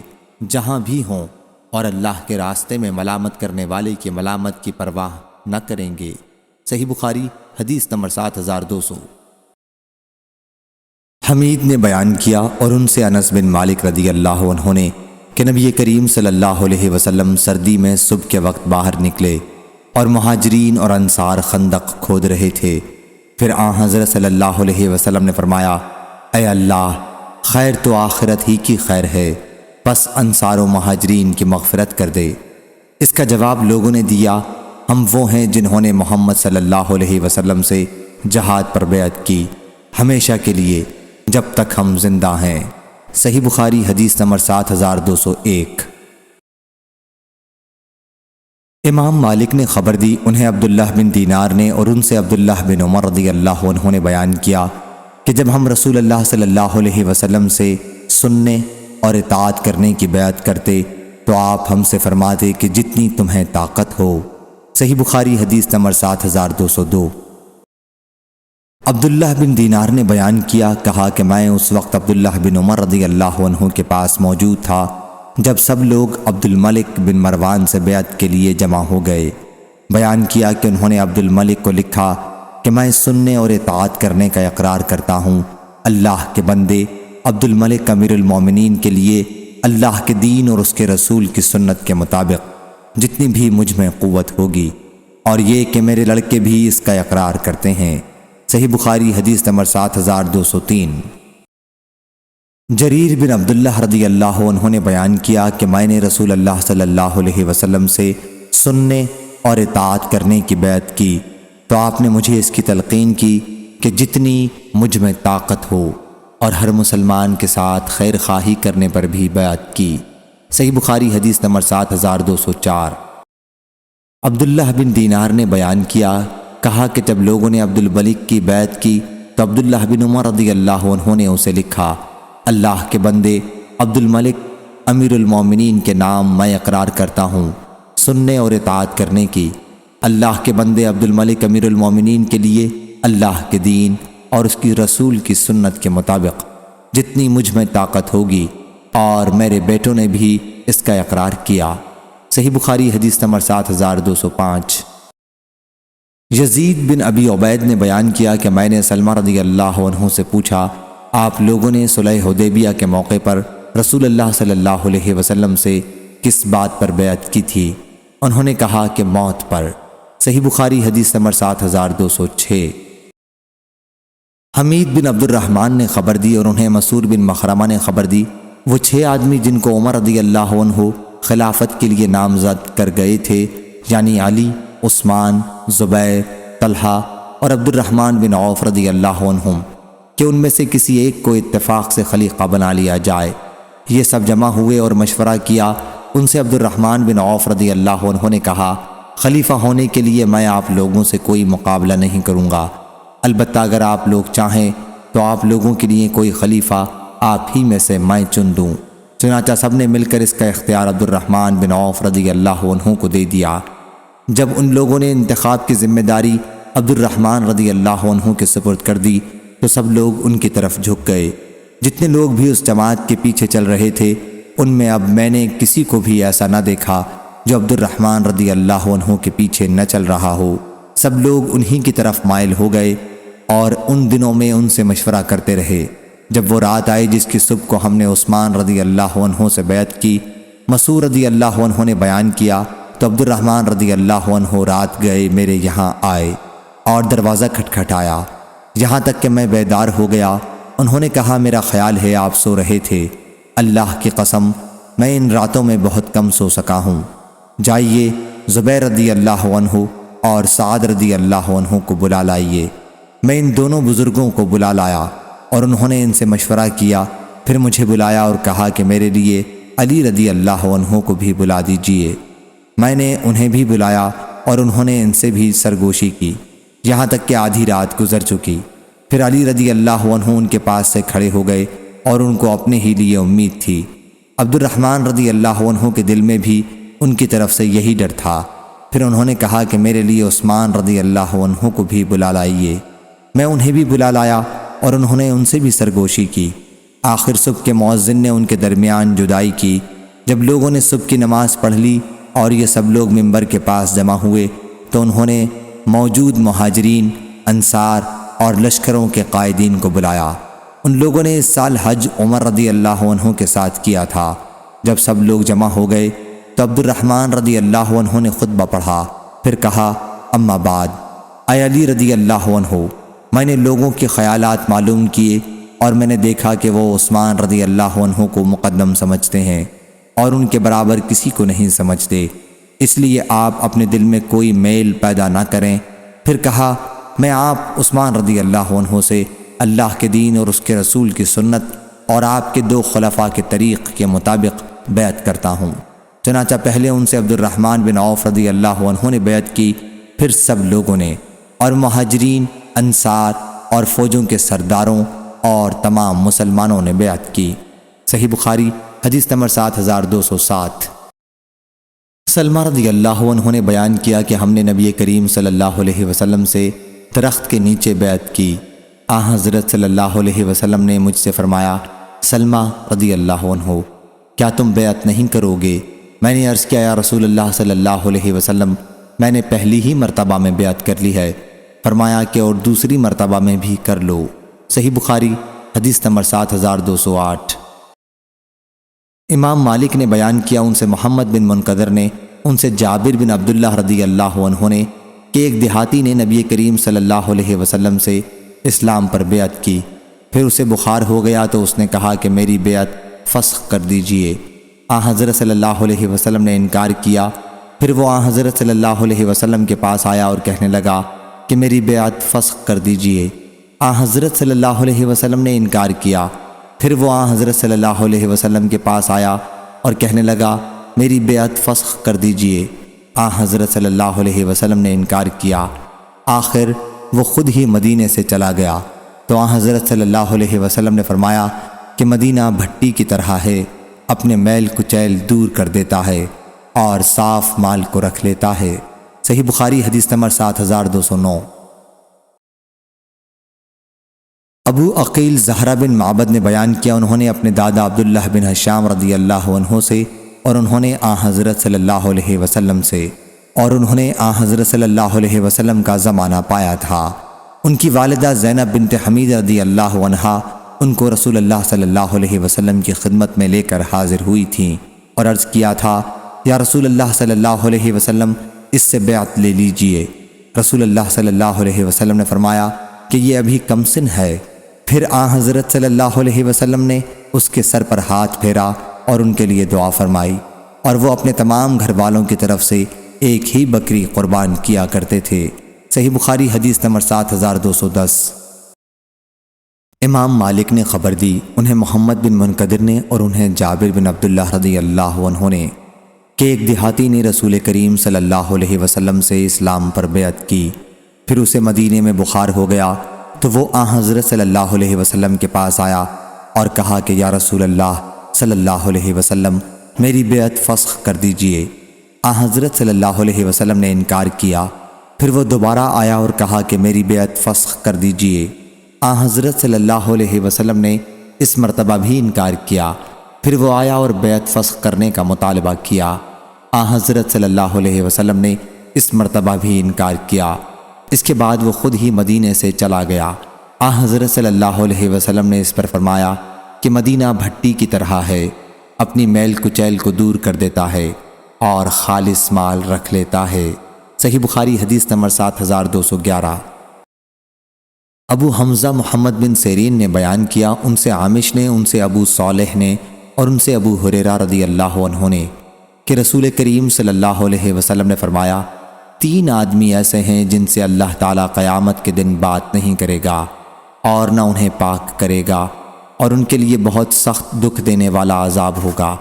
جہاں بھی ہوں، اور اللہ کے راستے میں ملامت کرنے والے کی ملامت کی پرواہ نہ کریں گے۔ صحیح بخاری حدیث نمبر 7200۔ حمید نے بیان کیا اور ان سے انس بن مالک رضی اللہ عنہ نے کہ نبی کریم صلی اللہ علیہ وسلم سردی میں صبح کے وقت باہر نکلے اور مہاجرین اور انصار خندق کھود رہے تھے، پھر حضرت صلی اللہ علیہ وسلم نے فرمایا اے اللہ، خیر تو آخرت ہی کی خیر ہے، بس انصار و مہاجرین کی مغفرت کر دے۔ اس کا جواب لوگوں نے دیا ہم وہ ہیں جنہوں نے محمد صلی اللہ علیہ وسلم سے جہاد پر بیعت کی ہمیشہ کے لیے جب تک ہم زندہ ہیں۔ صحیح بخاری حدیث نمبر 7201۔ امام مالک نے خبر دی، انہیں عبداللہ بن دینار نے اور ان سے عبداللہ بن عمر رضی اللہ عنہ نے بیان کیا کہ جب ہم رسول اللہ صلی اللہ علیہ وسلم سے سننے اور اطاعت کرنے کی بیعت کرتے تو آپ ہم سے فرماتے کہ جتنی تمہیں طاقت ہو۔ صحیح بخاری حدیث نمبر 7202۔ عبداللہ بن دینار نے بیان کیا، کہا کہ میں اس وقت عبداللہ بن عمر رضی اللہ عنہ کے پاس موجود تھا جب سب لوگ عبد الملک بن مروان سے بیعت کے لیے جمع ہو گئے۔ بیان کیا کہ انہوں نے عبد الملک کو لکھا کہ میں سننے اور اطاعت کرنے کا اقرار کرتا ہوں، اللہ کے بندے عبد الملک امیر المومنین کے لیے اللہ کے دین اور اس کے رسول کی سنت کے مطابق جتنی بھی مجھ میں قوت ہوگی، اور یہ کہ میرے لڑکے بھی اس کا اقرار کرتے ہیں۔ صحیح بخاری حدیث نمبر 7203۔ جریر بن عبداللہ رضی اللہ عنہ نے بیان کیا کہ میں نے رسول اللہ صلی اللہ علیہ وسلم سے سننے اور اطاعت کرنے کی بیعت کی تو آپ نے مجھے اس کی تلقین کی کہ جتنی مجھ میں طاقت ہو، اور ہر مسلمان کے ساتھ خیر خواہی کرنے پر بھی بیعت کی۔ صحیح بخاری حدیث نمبر 7204۔ عبداللہ بن دینار نے بیان کیا، کہا کہ جب لوگوں نے عبد الملک کی بیعت کی تو عبداللہ بن عمر رضی اللہ عنہ نے اسے لکھا اللہ کے بندے عبد الملک امیر المومنین کے نام میں اقرار کرتا ہوں سننے اور اطاعت کرنے کی، اللہ کے بندے عبد الملک امیر المومنین کے لیے اللہ کے دین اور اس کی رسول کی سنت کے مطابق جتنی مجھ میں طاقت ہوگی، اور میرے بیٹوں نے بھی اس کا اقرار کیا۔ صحیح بخاری حدیث نمبر 7205۔ یزید بن ابی عبید نے بیان کیا کہ میں نے سلمہ رضی اللہ عنہ سے پوچھا آپ لوگوں نے صلح حدیبیہ کے موقع پر رسول اللہ صلی اللہ علیہ وسلم سے کس بات پر بیعت کی تھی؟ انہوں نے کہا کہ موت پر۔ صحیح بخاری حدیث نمبر 7206۔ حمید بن عبد الرحمن نے خبر دی اور انہیں مسعود بن مخرمہ نے خبر دی، وہ 6 آدمی جن کو عمر رضی اللہ عنہ خلافت کے لیے نامزد کر گئے تھے، یعنی علی، عثمان، زبیر، طلحہ اور عبد الرحمن بن عوف رضی اللہ عنہم، کہ ان میں سے کسی ایک کو اتفاق سے خلیفہ بنا لیا جائے۔ یہ سب جمع ہوئے اور مشورہ کیا۔ ان سے عبد الرحمن بن عوف رضی اللہ عنہ نے کہا خلیفہ ہونے کے لیے میں آپ لوگوں سے کوئی مقابلہ نہیں کروں گا، البتہ اگر آپ لوگ چاہیں تو آپ لوگوں کے لیے کوئی خلیفہ آپ ہی میں سے میں چن دوں۔ چنانچہ سب نے مل کر اس کا اختیار عبد الرحمن بن عوف رضی اللہ عنہ کو دے دیا۔ جب ان لوگوں نے انتخاب کی ذمہ داری عبد الرحمن رضی اللہ عنہ کے سپرد کر دی تو سب لوگ ان کی طرف جھک گئے۔ جتنے لوگ بھی اس جماعت کے پیچھے چل رہے تھے ان میں اب میں نے کسی کو بھی ایسا نہ دیکھا جو عبد الرحمن رضی اللہ عنہ کے پیچھے نہ چل رہا ہو۔ سب لوگ انہی کی طرف مائل ہو گئے اور ان دنوں میں ان سے مشورہ کرتے رہے۔ جب وہ رات آئی جس کی صبح کو ہم نے عثمان رضی اللہ عنہ سے بیعت کی، مسعود رضی اللہ عنہ نے بیان کیا تو عبد الرحمن رضی اللہ عنہ رات گئے میرے یہاں آئے اور دروازہ کھٹکھٹایا، یہاں تک کہ میں بیدار ہو گیا۔ انہوں نے کہا میرا خیال ہے آپ سو رہے تھے، اللہ کی قسم میں ان راتوں میں بہت کم سو سکا ہوں، جائیے زبیر رضی اللہ عنہ اور سعد رضی اللہ عنہ کو بلا لائیے۔ میں ان دونوں بزرگوں کو بلا لایا اور انہوں نے ان سے مشورہ کیا، پھر مجھے بلایا اور کہا کہ میرے لیے علی رضی اللہ عنہ کو بھی بلا دیجیے۔ میں نے انہیں بھی بلایا اور انہوں نے ان سے بھی سرگوشی کی، یہاں تک کہ آدھی رات گزر چکی۔ پھر علی رضی اللہ عنہ ان کے پاس سے کھڑے ہو گئے اور ان کو اپنے ہی لیے امید تھی۔ عبد الرحمن رضی اللہ عنہ کے دل میں بھی ان کی طرف سے یہی ڈر تھا۔ پھر انہوں نے کہا کہ میرے لیے عثمان رضی اللہ عنہ کو بھی بلا لائیے۔ میں انہیں بھی بلا لایا اور انہوں نے ان سے بھی سرگوشی کی۔ آخر صبح کے مؤذن نے ان کے درمیان جدائی کی۔ جب لوگوں نے صبح کی نماز پڑھ لی اور یہ سب لوگ ممبر کے پاس جمع ہوئے تو انہوں نے موجود مہاجرین، انصار اور لشکروں کے قائدین کو بلایا۔ ان لوگوں نے اس سال حج عمر رضی اللہ عنہ کے ساتھ کیا تھا۔ جب سب لوگ جمع ہو گئے تو عبد الرحمن رضی اللہ عنہ نے خطبہ پڑھا، پھر کہا اما بعد، اے علی رضی اللہ عنہ، میں نے لوگوں کے خیالات معلوم کیے اور میں نے دیکھا کہ وہ عثمان رضی اللہ عنہ کو مقدم سمجھتے ہیں اور ان کے برابر کسی کو نہیں سمجھتے، اس لیے آپ اپنے دل میں کوئی میل پیدا نہ کریں۔ پھر کہا میں آپ عثمان رضی اللہ عنہ سے اللہ کے دین اور اس کے رسول کی سنت اور آپ کے 2 خلفاء کے طریق کے مطابق بیعت کرتا ہوں۔ چنانچہ پہلے ان سے عبد الرحمن بن عوف رضی اللہ عنہ نے بیعت کی، پھر سب لوگوں نے، اور مہاجرین، انصار اور فوجوں کے سرداروں اور تمام مسلمانوں نے بیعت کی۔ صحیح بخاری حدیث نمبر 7207۔ سلمہ رضی اللہ عنہ نے بیان کیا کہ ہم نے نبی کریم صلی اللہ علیہ وسلم سے درخت کے نیچے بیعت کی۔ حضرت صلی اللہ علیہ وسلم نے مجھ سے فرمایا سلمہ رضی اللہ عنہ، کیا تم بیعت نہیں کرو گے؟ میں نے عرض کیا یا رسول اللہ صلی اللہ علیہ وسلم، میں نے پہلی ہی مرتبہ میں بیعت کر لی ہے۔ فرمایا کہ اور دوسری مرتبہ میں بھی کر لو۔ صحیح بخاری حدیث نمبر 7208۔ امام مالک نے بیان کیا ان سے محمد بن منقدر نے ان سے جابر بن عبداللہ رضی اللہ عنہ نے کہ ایک دیہاتی نے نبی کریم صلی اللہ علیہ وسلم سے اسلام پر بیعت کی، پھر اسے بخار ہو گیا تو اس نے کہا کہ میری بیعت فسخ کر دیجئے۔ حضرت صلی اللہ علیہ وسلم نے انکار کیا، پھر وہ حضرت صلی اللہ علیہ وسلم کے پاس آیا اور کہنے لگا کہ میری بیعت فسخ کر دیجئے۔ حضرت صلی اللہ علیہ وسلم نے انکار کیا، پھر وہ حضرت صلی اللہ علیہ وسلم کے پاس آیا اور کہنے لگا میری بیعت فسخ کر دیجئے۔ حضرت صلی اللہ علیہ وسلم نے انکار کیا۔ آخر وہ خود ہی مدینے سے چلا گیا تو حضرت صلی اللہ علیہ وسلم نے فرمایا کہ مدینہ بھٹی کی طرح ہے، اپنے میل کچیل دور کر دیتا ہے اور صاف مال کو رکھ لیتا ہے۔ صحیح بخاری حدیث نمبر 7209۔ ابو عقیل زہرہ بن معبد نے بیان کیا انہوں نے اپنے دادا عبداللہ بن حشام رضی اللہ عنہ سے اور انہوں نے حضرت صلی اللہ علیہ وسلم سے اور انہوں نے حضرت صلی اللہ علیہ وسلم کا زمانہ پایا تھا۔ ان کی والدہ زینب بنت حمید رضی اللہ عنہا ان کو رسول اللہ صلی اللہ علیہ وسلم کی خدمت میں لے کر حاضر ہوئی تھیں اور عرض کیا تھا یا رسول اللہ صلی اللہ علیہ وسلم اس سے بیعت لے لیجئے۔ رسول اللہ صلی اللہ علیہ وسلم نے فرمایا کہ یہ ابھی کم سن ہے۔ پھر حضرت صلی اللہ علیہ وسلم نے اس کے سر پر ہاتھ پھیرا اور ان کے لیے دعا فرمائی، اور وہ اپنے تمام گھر والوں کی طرف سے ایک ہی بکری قربان کیا کرتے تھے۔ صحیح بخاری حدیث نمبر 7210۔ امام مالک نے خبر دی انہیں محمد بن منقدر نے اور انہیں جابر بن عبداللہ رضی اللہ عنہ نے کہ ایک دیہاتی نے رسول کریم صلی اللہ علیہ وسلم سے اسلام پر بیعت کی، پھر اسے مدینے میں بخار ہو گیا تو وہ حضرت صلی اللہ علیہ وسلم کے پاس آیا اور کہا کہ یا رسول اللہ صلی اللہ علیہ وسلم میری بیعت فسخ کر دیجئے۔ حضرت صلی اللہ علیہ وسلم نے انکار کیا، پھر وہ دوبارہ آیا اور کہا کہ میری بیعت فسخ کر دیجئے۔ حضرت صلی اللہ علیہ وسلم نے اس مرتبہ بھی انکار کیا۔ پھر وہ آیا اور بیعت فسخ کرنے کا مطالبہ کیا۔ حضرت صلی اللہ علیہ وسلم نے اس مرتبہ بھی انکار کیا۔ اس کے بعد وہ خود ہی مدینے سے چلا گیا۔ حضرت صلی اللہ علیہ وسلم نے اس پر فرمایا کہ مدینہ بھٹی کی طرح ہے، اپنی میل کچیل کو دور کر دیتا ہے اور خالص مال رکھ لیتا ہے۔ صحیح بخاری حدیث نمبر 7211۔ ابو حمزہ محمد بن سیرین نے بیان کیا، ان سے عامش نے، ان سے ابو صالح نے اور ان سے ابو ہریرہ رضی اللہ عنہ نے کہ رسول کریم صلی اللہ علیہ وسلم نے فرمایا، 3 آدمی ایسے ہیں جن سے اللہ تعالیٰ قیامت کے دن بات نہیں کرے گا اور نہ انہیں پاک کرے گا، اور ان کے لیے بہت سخت دکھ دینے والا عذاب ہوگا۔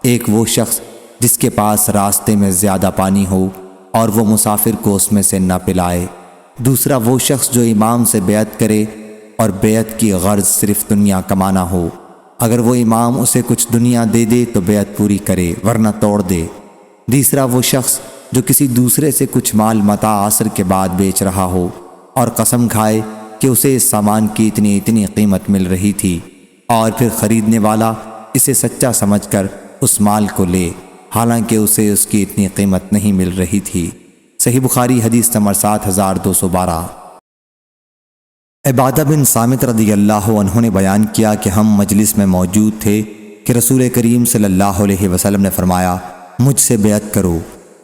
ایک وہ شخص جس کے پاس راستے میں زیادہ پانی ہو اور وہ مسافر کو اس میں سے نہ پلائے۔ دوسرا وہ شخص جو امام سے بیعت کرے اور بیعت کی غرض صرف دنیا کمانا ہو، اگر وہ امام اسے کچھ دنیا دے دے تو بیعت پوری کرے ورنہ توڑ دے۔ تیسرا وہ شخص جو کسی دوسرے سے کچھ مال متاع عصر کے بعد بیچ رہا ہو اور قسم کھائے کہ اسے اس سامان کی اتنی قیمت مل رہی تھی، اور پھر خریدنے والا اسے سچا سمجھ کر اس مال کو لے حالانکہ اسے اس کی اتنی قیمت نہیں مل رہی تھی۔ صحیح بخاری حدیث نمبر 7212۔ عبادہ بن صامت رضی اللہ عنہ نے بیان کیا کہ ہم مجلس میں موجود تھے کہ رسول کریم صلی اللہ علیہ وسلم نے فرمایا، مجھ سے بیعت کرو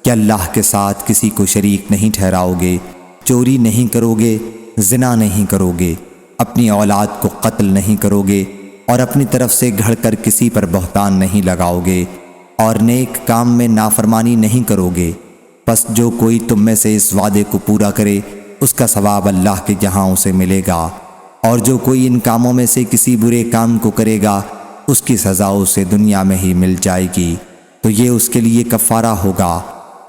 کہ اللہ کے ساتھ کسی کو شریک نہیں ٹھہراؤ گے، چوری نہیں کرو گے، زنا نہیں کرو گے، اپنی اولاد کو قتل نہیں کرو گے، اور اپنی طرف سے گھڑ کر کسی پر بہتان نہیں لگاؤ گے، اور نیک کام میں نافرمانی نہیں کرو گے۔ پس جو کوئی تم میں سے اس وعدے کو پورا کرے اس کا ثواب اللہ کے یہاں اسے ملے گا، اور جو کوئی ان کاموں میں سے کسی برے کام کو کرے گا اس کی سزا اسے دنیا میں ہی مل جائے گی، تو یہ اس کے لیے کفارہ ہوگا۔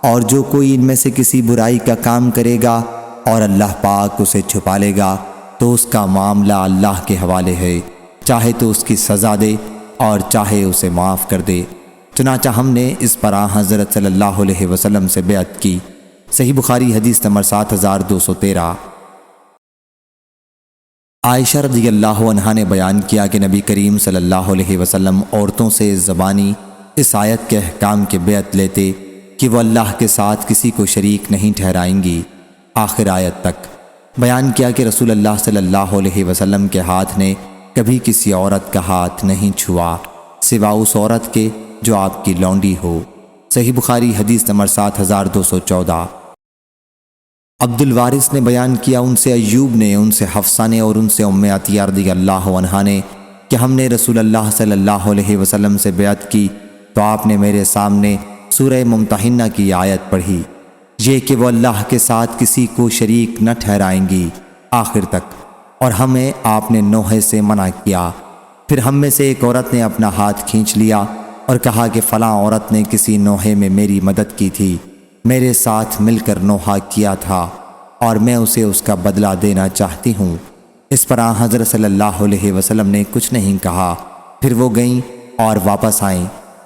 اور جو کوئی ان میں سے کسی برائی کا کام کرے گا اور اللہ پاک اسے چھپا لے گا تو اس کا معاملہ اللہ کے حوالے ہے، چاہے تو اس کی سزا دے اور چاہے اسے معاف کر دے۔ چنانچہ ہم نے اس پر حضرت صلی اللہ علیہ وسلم سے بیعت کی۔ صحیح بخاری حدیث نمبر 7213۔ عائشہ رضی اللہ عنہا نے بیان کیا کہ نبی کریم صلی اللہ علیہ وسلم عورتوں سے زبانی اس آیت کے احکام کے بیعت لیتے کہ وہ اللہ کے ساتھ کسی کو شریک نہیں ٹھہرائیں گی، آخر آیت تک۔ بیان کیا کہ رسول اللہ صلی اللہ علیہ وسلم کے ہاتھ نے کبھی کسی عورت کا ہاتھ نہیں چھوا سوا اس عورت کے جو آپ کی لونڈی ہو۔ صحیح بخاری حدیث نمبر 7214۔ عبد الوارث نے بیان کیا، ان سے ایوب نے، ان سے حفصہ نے اور ان سے ام عطیہ رضی اللہ عنہا نے کہ ہم نے رسول اللہ صلی اللہ علیہ وسلم سے بیعت کی تو آپ نے میرے سامنے سورہ ممتحنہ کی آیت پڑھی، یہ کہ وہ اللہ کے ساتھ کسی کو شریک نہ ٹھہرائیں گی، آخر تک، اور ہمیں آپ نے نوحے سے منع کیا۔ پھر ہم میں سے ایک عورت نے اپنا ہاتھ کھینچ لیا اور کہا کہ فلاں عورت نے کسی نوحے میں میری مدد کی تھی، میرے ساتھ مل کر نوحہ کیا تھا اور میں اسے اس کا بدلہ دینا چاہتی ہوں۔ اس پر حضرت صلی اللہ علیہ وسلم نے کچھ نہیں کہا۔ پھر وہ گئیں اور واپس آئیں۔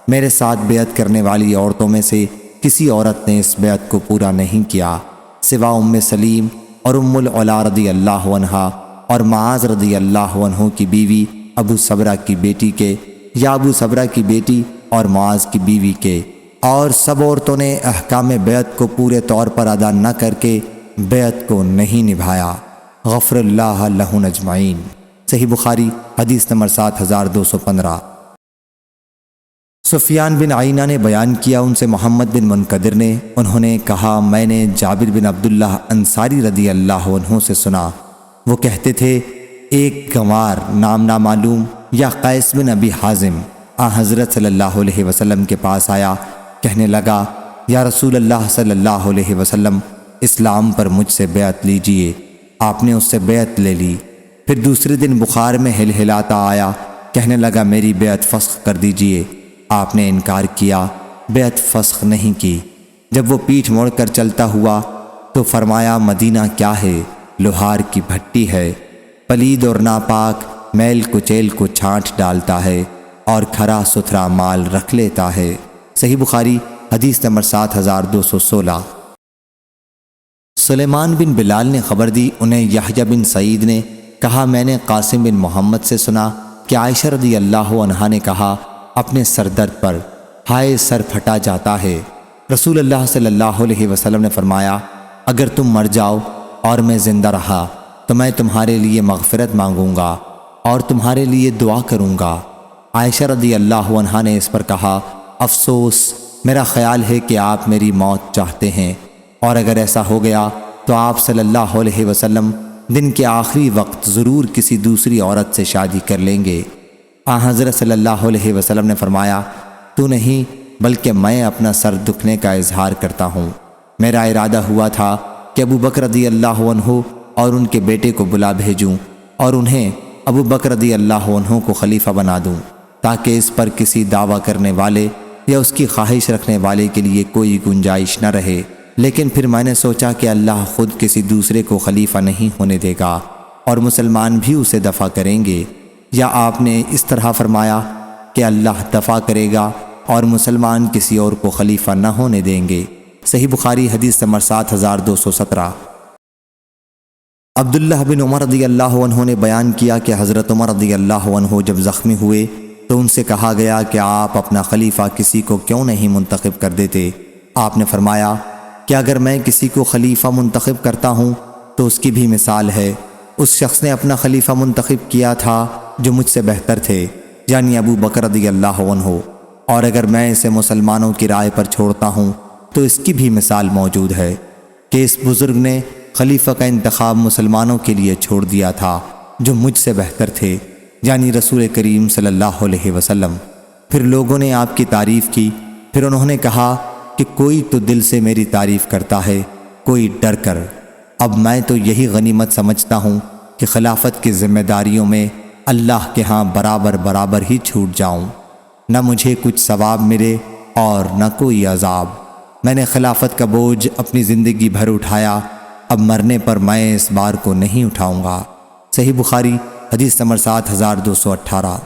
میرے ساتھ بیعت کرنے والی عورتوں میں سے کسی عورت نے اس بیعت کو پورا نہیں کیا سوا ام سلیم اور ام العلا رضی اللہ عنہا اور معاذ رضی اللہ عنہ کی بیوی ابو صبرہ کی بیٹی کے، یا ابو صبرہ کی بیٹی اور معاذ کی بیوی کے، اور سب عورتوں نے احکام بیعت کو پورے طور پر ادا نہ کر کے بیعت کو نہیں نبھایا۔ غفر اللہ لہن اجمعین۔ صحیح بخاری حدیث نمبر 7215۔ سفیان بن عینہ نے بیان کیا، ان سے محمد بن منقدر نے، انہوں نے کہا میں نے جابر بن عبداللہ انصاری رضی اللہ عنہ سے سنا، وہ کہتے تھے ایک گنوار نام نامعلوم یا قیس بن ابی حازم حضرت صلی اللہ علیہ وسلم کے پاس آیا، کہنے لگا یا رسول اللہ صلی اللہ علیہ وسلم، اسلام پر مجھ سے بیعت لیجئے۔ آپ نے اس سے بیعت لے لی۔ پھر دوسرے دن بخار میں ہلہلاتا آیا، کہنے لگا میری بیعت فسخ کر دیجئے۔ آپ نے انکار کیا، بیعت فسخ نہیں کی۔ جب وہ پیٹھ موڑ کر چلتا ہوا تو فرمایا مدینہ کیا ہے؟ لوہار کی بھٹی ہے، پلید اور ناپاک میل کچیل کو چھانٹ ڈالتا ہے اور کھرا ستھرا مال رکھ لیتا ہے۔ صحیح بخاری حدیث نمبر 7216۔ سلیمان بن بلال نے خبر دی، انہیں یحییٰ بن سعید نے کہا میں نے قاسم بن محمد سے سنا کہ عائشہ رضی اللہ عنہا نے کہا اپنے سر درد پر ہائے سر پھٹا جاتا ہے۔ رسول اللہ صلی اللہ علیہ وسلم نے فرمایا اگر تم مر جاؤ اور میں زندہ رہا تو میں تمہارے لیے مغفرت مانگوں گا اور تمہارے لیے دعا کروں گا۔ عائشہ رضی اللہ عنہا نے اس پر کہا افسوس، میرا خیال ہے کہ آپ میری موت چاہتے ہیں، اور اگر ایسا ہو گیا تو آپ صلی اللہ علیہ وسلم دن کے آخری وقت ضرور کسی دوسری عورت سے شادی کر لیں گے۔ حضرت صلی اللہ علیہ وسلم نے فرمایا تو نہیں بلکہ میں اپنا سر دکھنے کا اظہار کرتا ہوں۔ میرا ارادہ ہوا تھا کہ ابو بکر رضی اللہ عنہ اور ان کے بیٹے کو بلا بھیجوں اور انہیں ابو بکر رضی اللہ عنہ کو خلیفہ بنا دوں تاکہ اس پر کسی دعویٰ کرنے والے یا اس کی خواہش رکھنے والے کے لیے کوئی گنجائش نہ رہے، لیکن پھر میں نے سوچا کہ اللہ خود کسی دوسرے کو خلیفہ نہیں ہونے دے گا اور مسلمان بھی اسے دفع کریں گے، یا آپ نے اس طرح فرمایا کہ اللہ دفع کرے گا اور مسلمان کسی اور کو خلیفہ نہ ہونے دیں گے۔ صحیح بخاری حدیث نمبر 7217۔ عبداللہ بن عمر رضی اللہ عنہ نے بیان کیا کہ حضرت عمر رضی اللہ عنہ جب زخمی ہوئے تو ان سے کہا گیا کہ آپ اپنا خلیفہ کسی کو کیوں نہیں منتخب کر دیتے؟ آپ نے فرمایا کہ اگر میں کسی کو خلیفہ منتخب کرتا ہوں تو اس کی بھی مثال ہے، اس شخص نے اپنا خلیفہ منتخب کیا تھا جو مجھ سے بہتر تھے، یعنی ابو بکر رضی اللہ عنہ، اور اگر میں اسے مسلمانوں کی رائے پر چھوڑتا ہوں تو اس کی بھی مثال موجود ہے کہ اس بزرگ نے خلیفہ کا انتخاب مسلمانوں کے لیے چھوڑ دیا تھا جو مجھ سے بہتر تھے، یعنی رسول کریم صلی اللہ علیہ وسلم۔ پھر لوگوں نے آپ کی تعریف کی، پھر انہوں نے کہا کہ کوئی تو دل سے میری تعریف کرتا ہے، کوئی ڈر کر۔ اب میں تو یہی غنیمت سمجھتا ہوں کہ خلافت کی ذمہ داریوں میں اللہ کے ہاں برابر برابر ہی چھوٹ جاؤں، نہ مجھے کچھ ثواب ملے اور نہ کوئی عذاب۔ میں نے خلافت کا بوجھ اپنی زندگی بھر اٹھایا، اب مرنے پر میں اس بار کو نہیں اٹھاؤں گا۔ صحیح بخاری حدیث نمبر 7218۔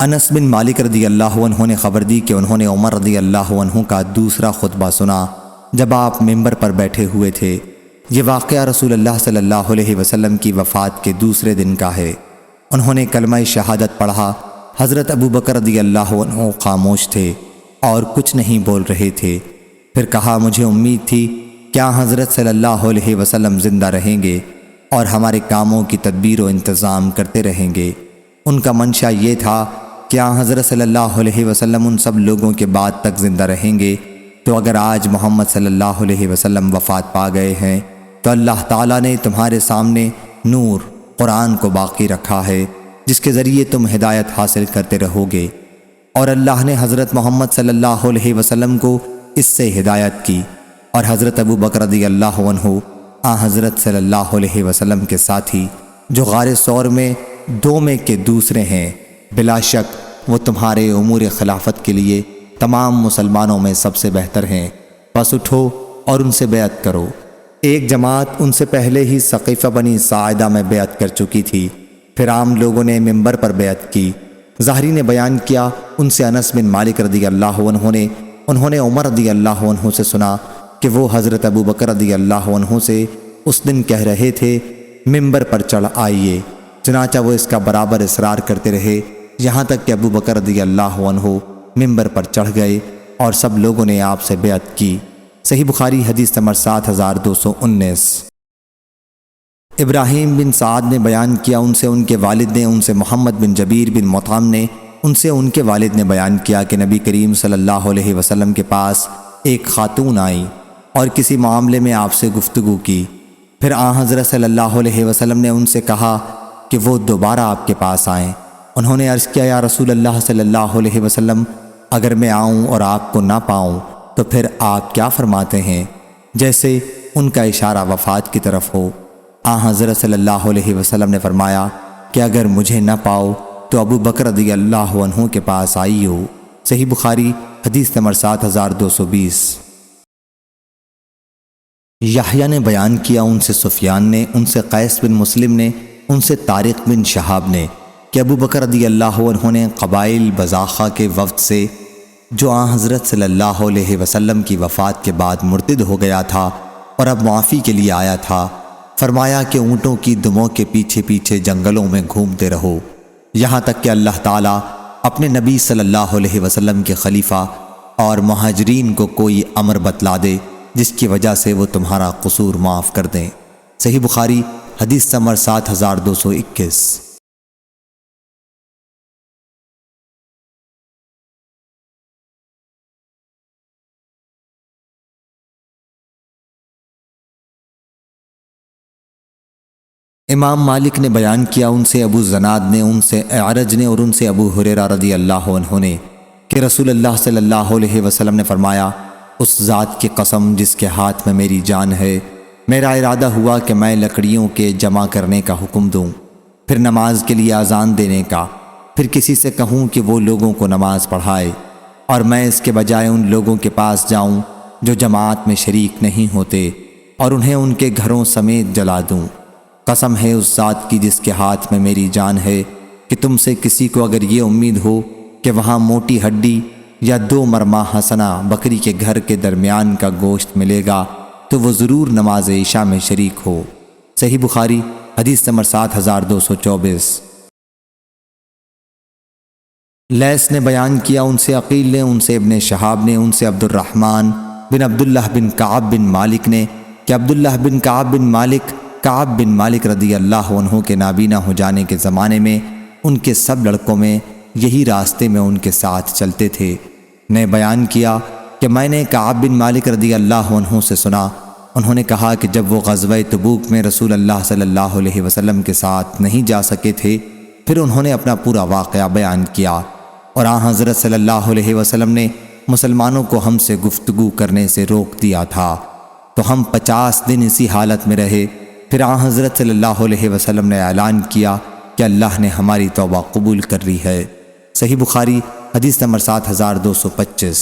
انس بن مالک رضی اللہ عنہ نے خبر دی کہ انہوں نے عمر رضی اللہ عنہ کا دوسرا خطبہ سنا جب آپ ممبر پر بیٹھے ہوئے تھے۔ یہ واقعہ رسول اللہ صلی اللہ علیہ وسلم کی وفات کے دوسرے دن کا ہے۔ انہوں نے کلمہ شہادت پڑھا، حضرت ابو بکر رضی اللہ عنہ خاموش تھے اور کچھ نہیں بول رہے تھے۔ پھر کہا مجھے امید تھی کیا حضرت صلی اللہ علیہ وسلم زندہ رہیں گے اور ہمارے کاموں کی تدبیر و انتظام کرتے رہیں گے۔ ان کا منشا یہ تھا کہ حضرت صلی اللہ علیہ وسلم ان سب لوگوں کے بعد تک زندہ رہیں گے، تو اگر آج محمد صلی اللہ علیہ وسلم وفات پا گئے ہیں تو اللہ تعالیٰ نے تمہارے سامنے نور قرآن کو باقی رکھا ہے جس کے ذریعے تم ہدایت حاصل کرتے رہو گے، اور اللہ نے حضرت محمد صلی اللہ علیہ وسلم کو اس سے ہدایت کی، اور حضرت ابو بکر رضی اللہ عنہ حضرت صلی اللہ علیہ وسلم کے ساتھی جو غار ثور میں دو میں کے دوسرے ہیں، بلا شک وہ تمہارے امور خلافت کے لیے تمام مسلمانوں میں سب سے بہتر ہیں، بس اٹھو اور ان سے بیعت کرو۔ ایک جماعت ان سے پہلے ہی سقیفہ بنی ساعدہ میں بیعت کر چکی تھی، پھر عام لوگوں نے ممبر پر بیعت کی۔ ظاہری نے بیان کیا ان سے انس بن مالک رضی اللہ عنہ نے انہوں نے عمر رضی اللہ عنہ سے سنا کہ وہ حضرت ابو بکر رضی اللہ عنہ سے اس دن کہہ رہے تھے ممبر پر چڑھ آئیے، چنانچہ وہ اس کا برابر اصرار کرتے رہے یہاں تک کہ ابو بکر رضی اللہ عنہ ممبر پر چڑھ گئے اور سب لوگوں نے آپ سے بیعت کی۔ صحیح بخاری حدیث نمبر 7219۔ ابراہیم بن سعد نے بیان کیا ان کے والد نے ان سے محمد بن جبیر بن مطعم نے ان کے والد نے بیان کیا کہ نبی کریم صلی اللہ علیہ وسلم کے پاس ایک خاتون آئی اور کسی معاملے میں آپ سے گفتگو کی، پھر حضرت صلی اللہ علیہ وسلم نے ان سے کہا کہ وہ دوبارہ آپ کے پاس آئیں۔ انہوں نے عرض کیا یا رسول اللہ صلی اللہ علیہ وسلم، اگر میں آؤں اور آپ کو نہ پاؤں تو پھر آپ کیا فرماتے ہیں؟ جیسے ان کا اشارہ وفات کی طرف ہو۔ حضرت صلی اللہ علیہ وسلم نے فرمایا کہ اگر مجھے نہ پاؤ تو ابو بکر رضی اللہ عنہ کے پاس آئی ہو۔ صحیح بخاری حدیث نمبر 7220۔ یحییٰ نے بیان کیا ان سے سفیان نے ان سے قیس بن مسلم نے ان سے طارق بن شہاب نے کہ ابو بکر رضی اللہ عنہ نے قبائل بزاخہ کے وفد سے جو حضرت صلی اللہ علیہ وسلم کی وفات کے بعد مرتد ہو گیا تھا اور اب معافی کے لیے آیا تھا، فرمایا کہ اونٹوں کی دموں کے پیچھے پیچھے جنگلوں میں گھومتے رہو یہاں تک کہ اللہ تعالیٰ اپنے نبی صلی اللہ علیہ وسلم کے خلیفہ اور مہاجرین کو کوئی امر بتلا دے جس کی وجہ سے وہ تمہارا قصور معاف کر دیں۔ صحیح بخاری حدیث نمبر 7221۔ امام مالک نے بیان کیا، ان سے ابو زناد نے، ان سے اعرج نے اور ان سے ابو ہریرہ رضی اللہ عنہ نے کہ رسول اللہ صلی اللہ علیہ وسلم نے فرمایا، اس ذات کی قسم جس کے ہاتھ میں میری جان ہے، میرا ارادہ ہوا کہ میں لکڑیوں کے جمع کرنے کا حکم دوں، پھر نماز کے لیے اذان دینے کا، پھر کسی سے کہوں کہ وہ لوگوں کو نماز پڑھائے، اور میں اس کے بجائے ان لوگوں کے پاس جاؤں جو جماعت میں شریک نہیں ہوتے اور انہیں ان کے گھروں سمیت جلا دوں۔ قسم ہے اس ذات کی جس کے ہاتھ میں میری جان ہے کہ تم سے کسی کو اگر یہ امید ہو کہ وہاں موٹی ہڈی یا 2 مرمہ حسنہ بکری کے گھر کے درمیان کا گوشت ملے گا تو وہ ضرور نماز عشاء میں شریک ہو۔ صحیح بخاری حدیث نمبر 7224۔ لیث نے بیان کیا، ان سے عقیل نے، ان سے ابن شہاب نے، ان سے عبد الرحمن بن عبداللہ بن کعب بن مالک نے کہ عبداللہ بن کعب بن مالک رضی اللہ عنہ کے نابینا ہو جانے کے زمانے میں ان کے سب لڑکوں میں یہی راستے میں ان کے ساتھ چلتے تھے، نے بیان کیا کہ میں نے کعب بن مالک رضی اللہ عنہ سے سنا، انہوں نے کہا کہ جب وہ غزوہ تبوک میں رسول اللہ صلی اللہ علیہ وسلم کے ساتھ نہیں جا سکے تھے، پھر انہوں نے اپنا پورا واقعہ بیان کیا، اور آن حضرت صلی اللہ علیہ وسلم نے مسلمانوں کو ہم سے گفتگو کرنے سے روک دیا تھا، تو ہم 50 دن اسی حالت میں رہے۔ پھر آن حضرت صلی اللہ علیہ وسلم نے اعلان کیا کہ اللہ نے ہماری توبہ قبول کر لی ہے۔ صحیح بخاری حدیث نمبر 7225۔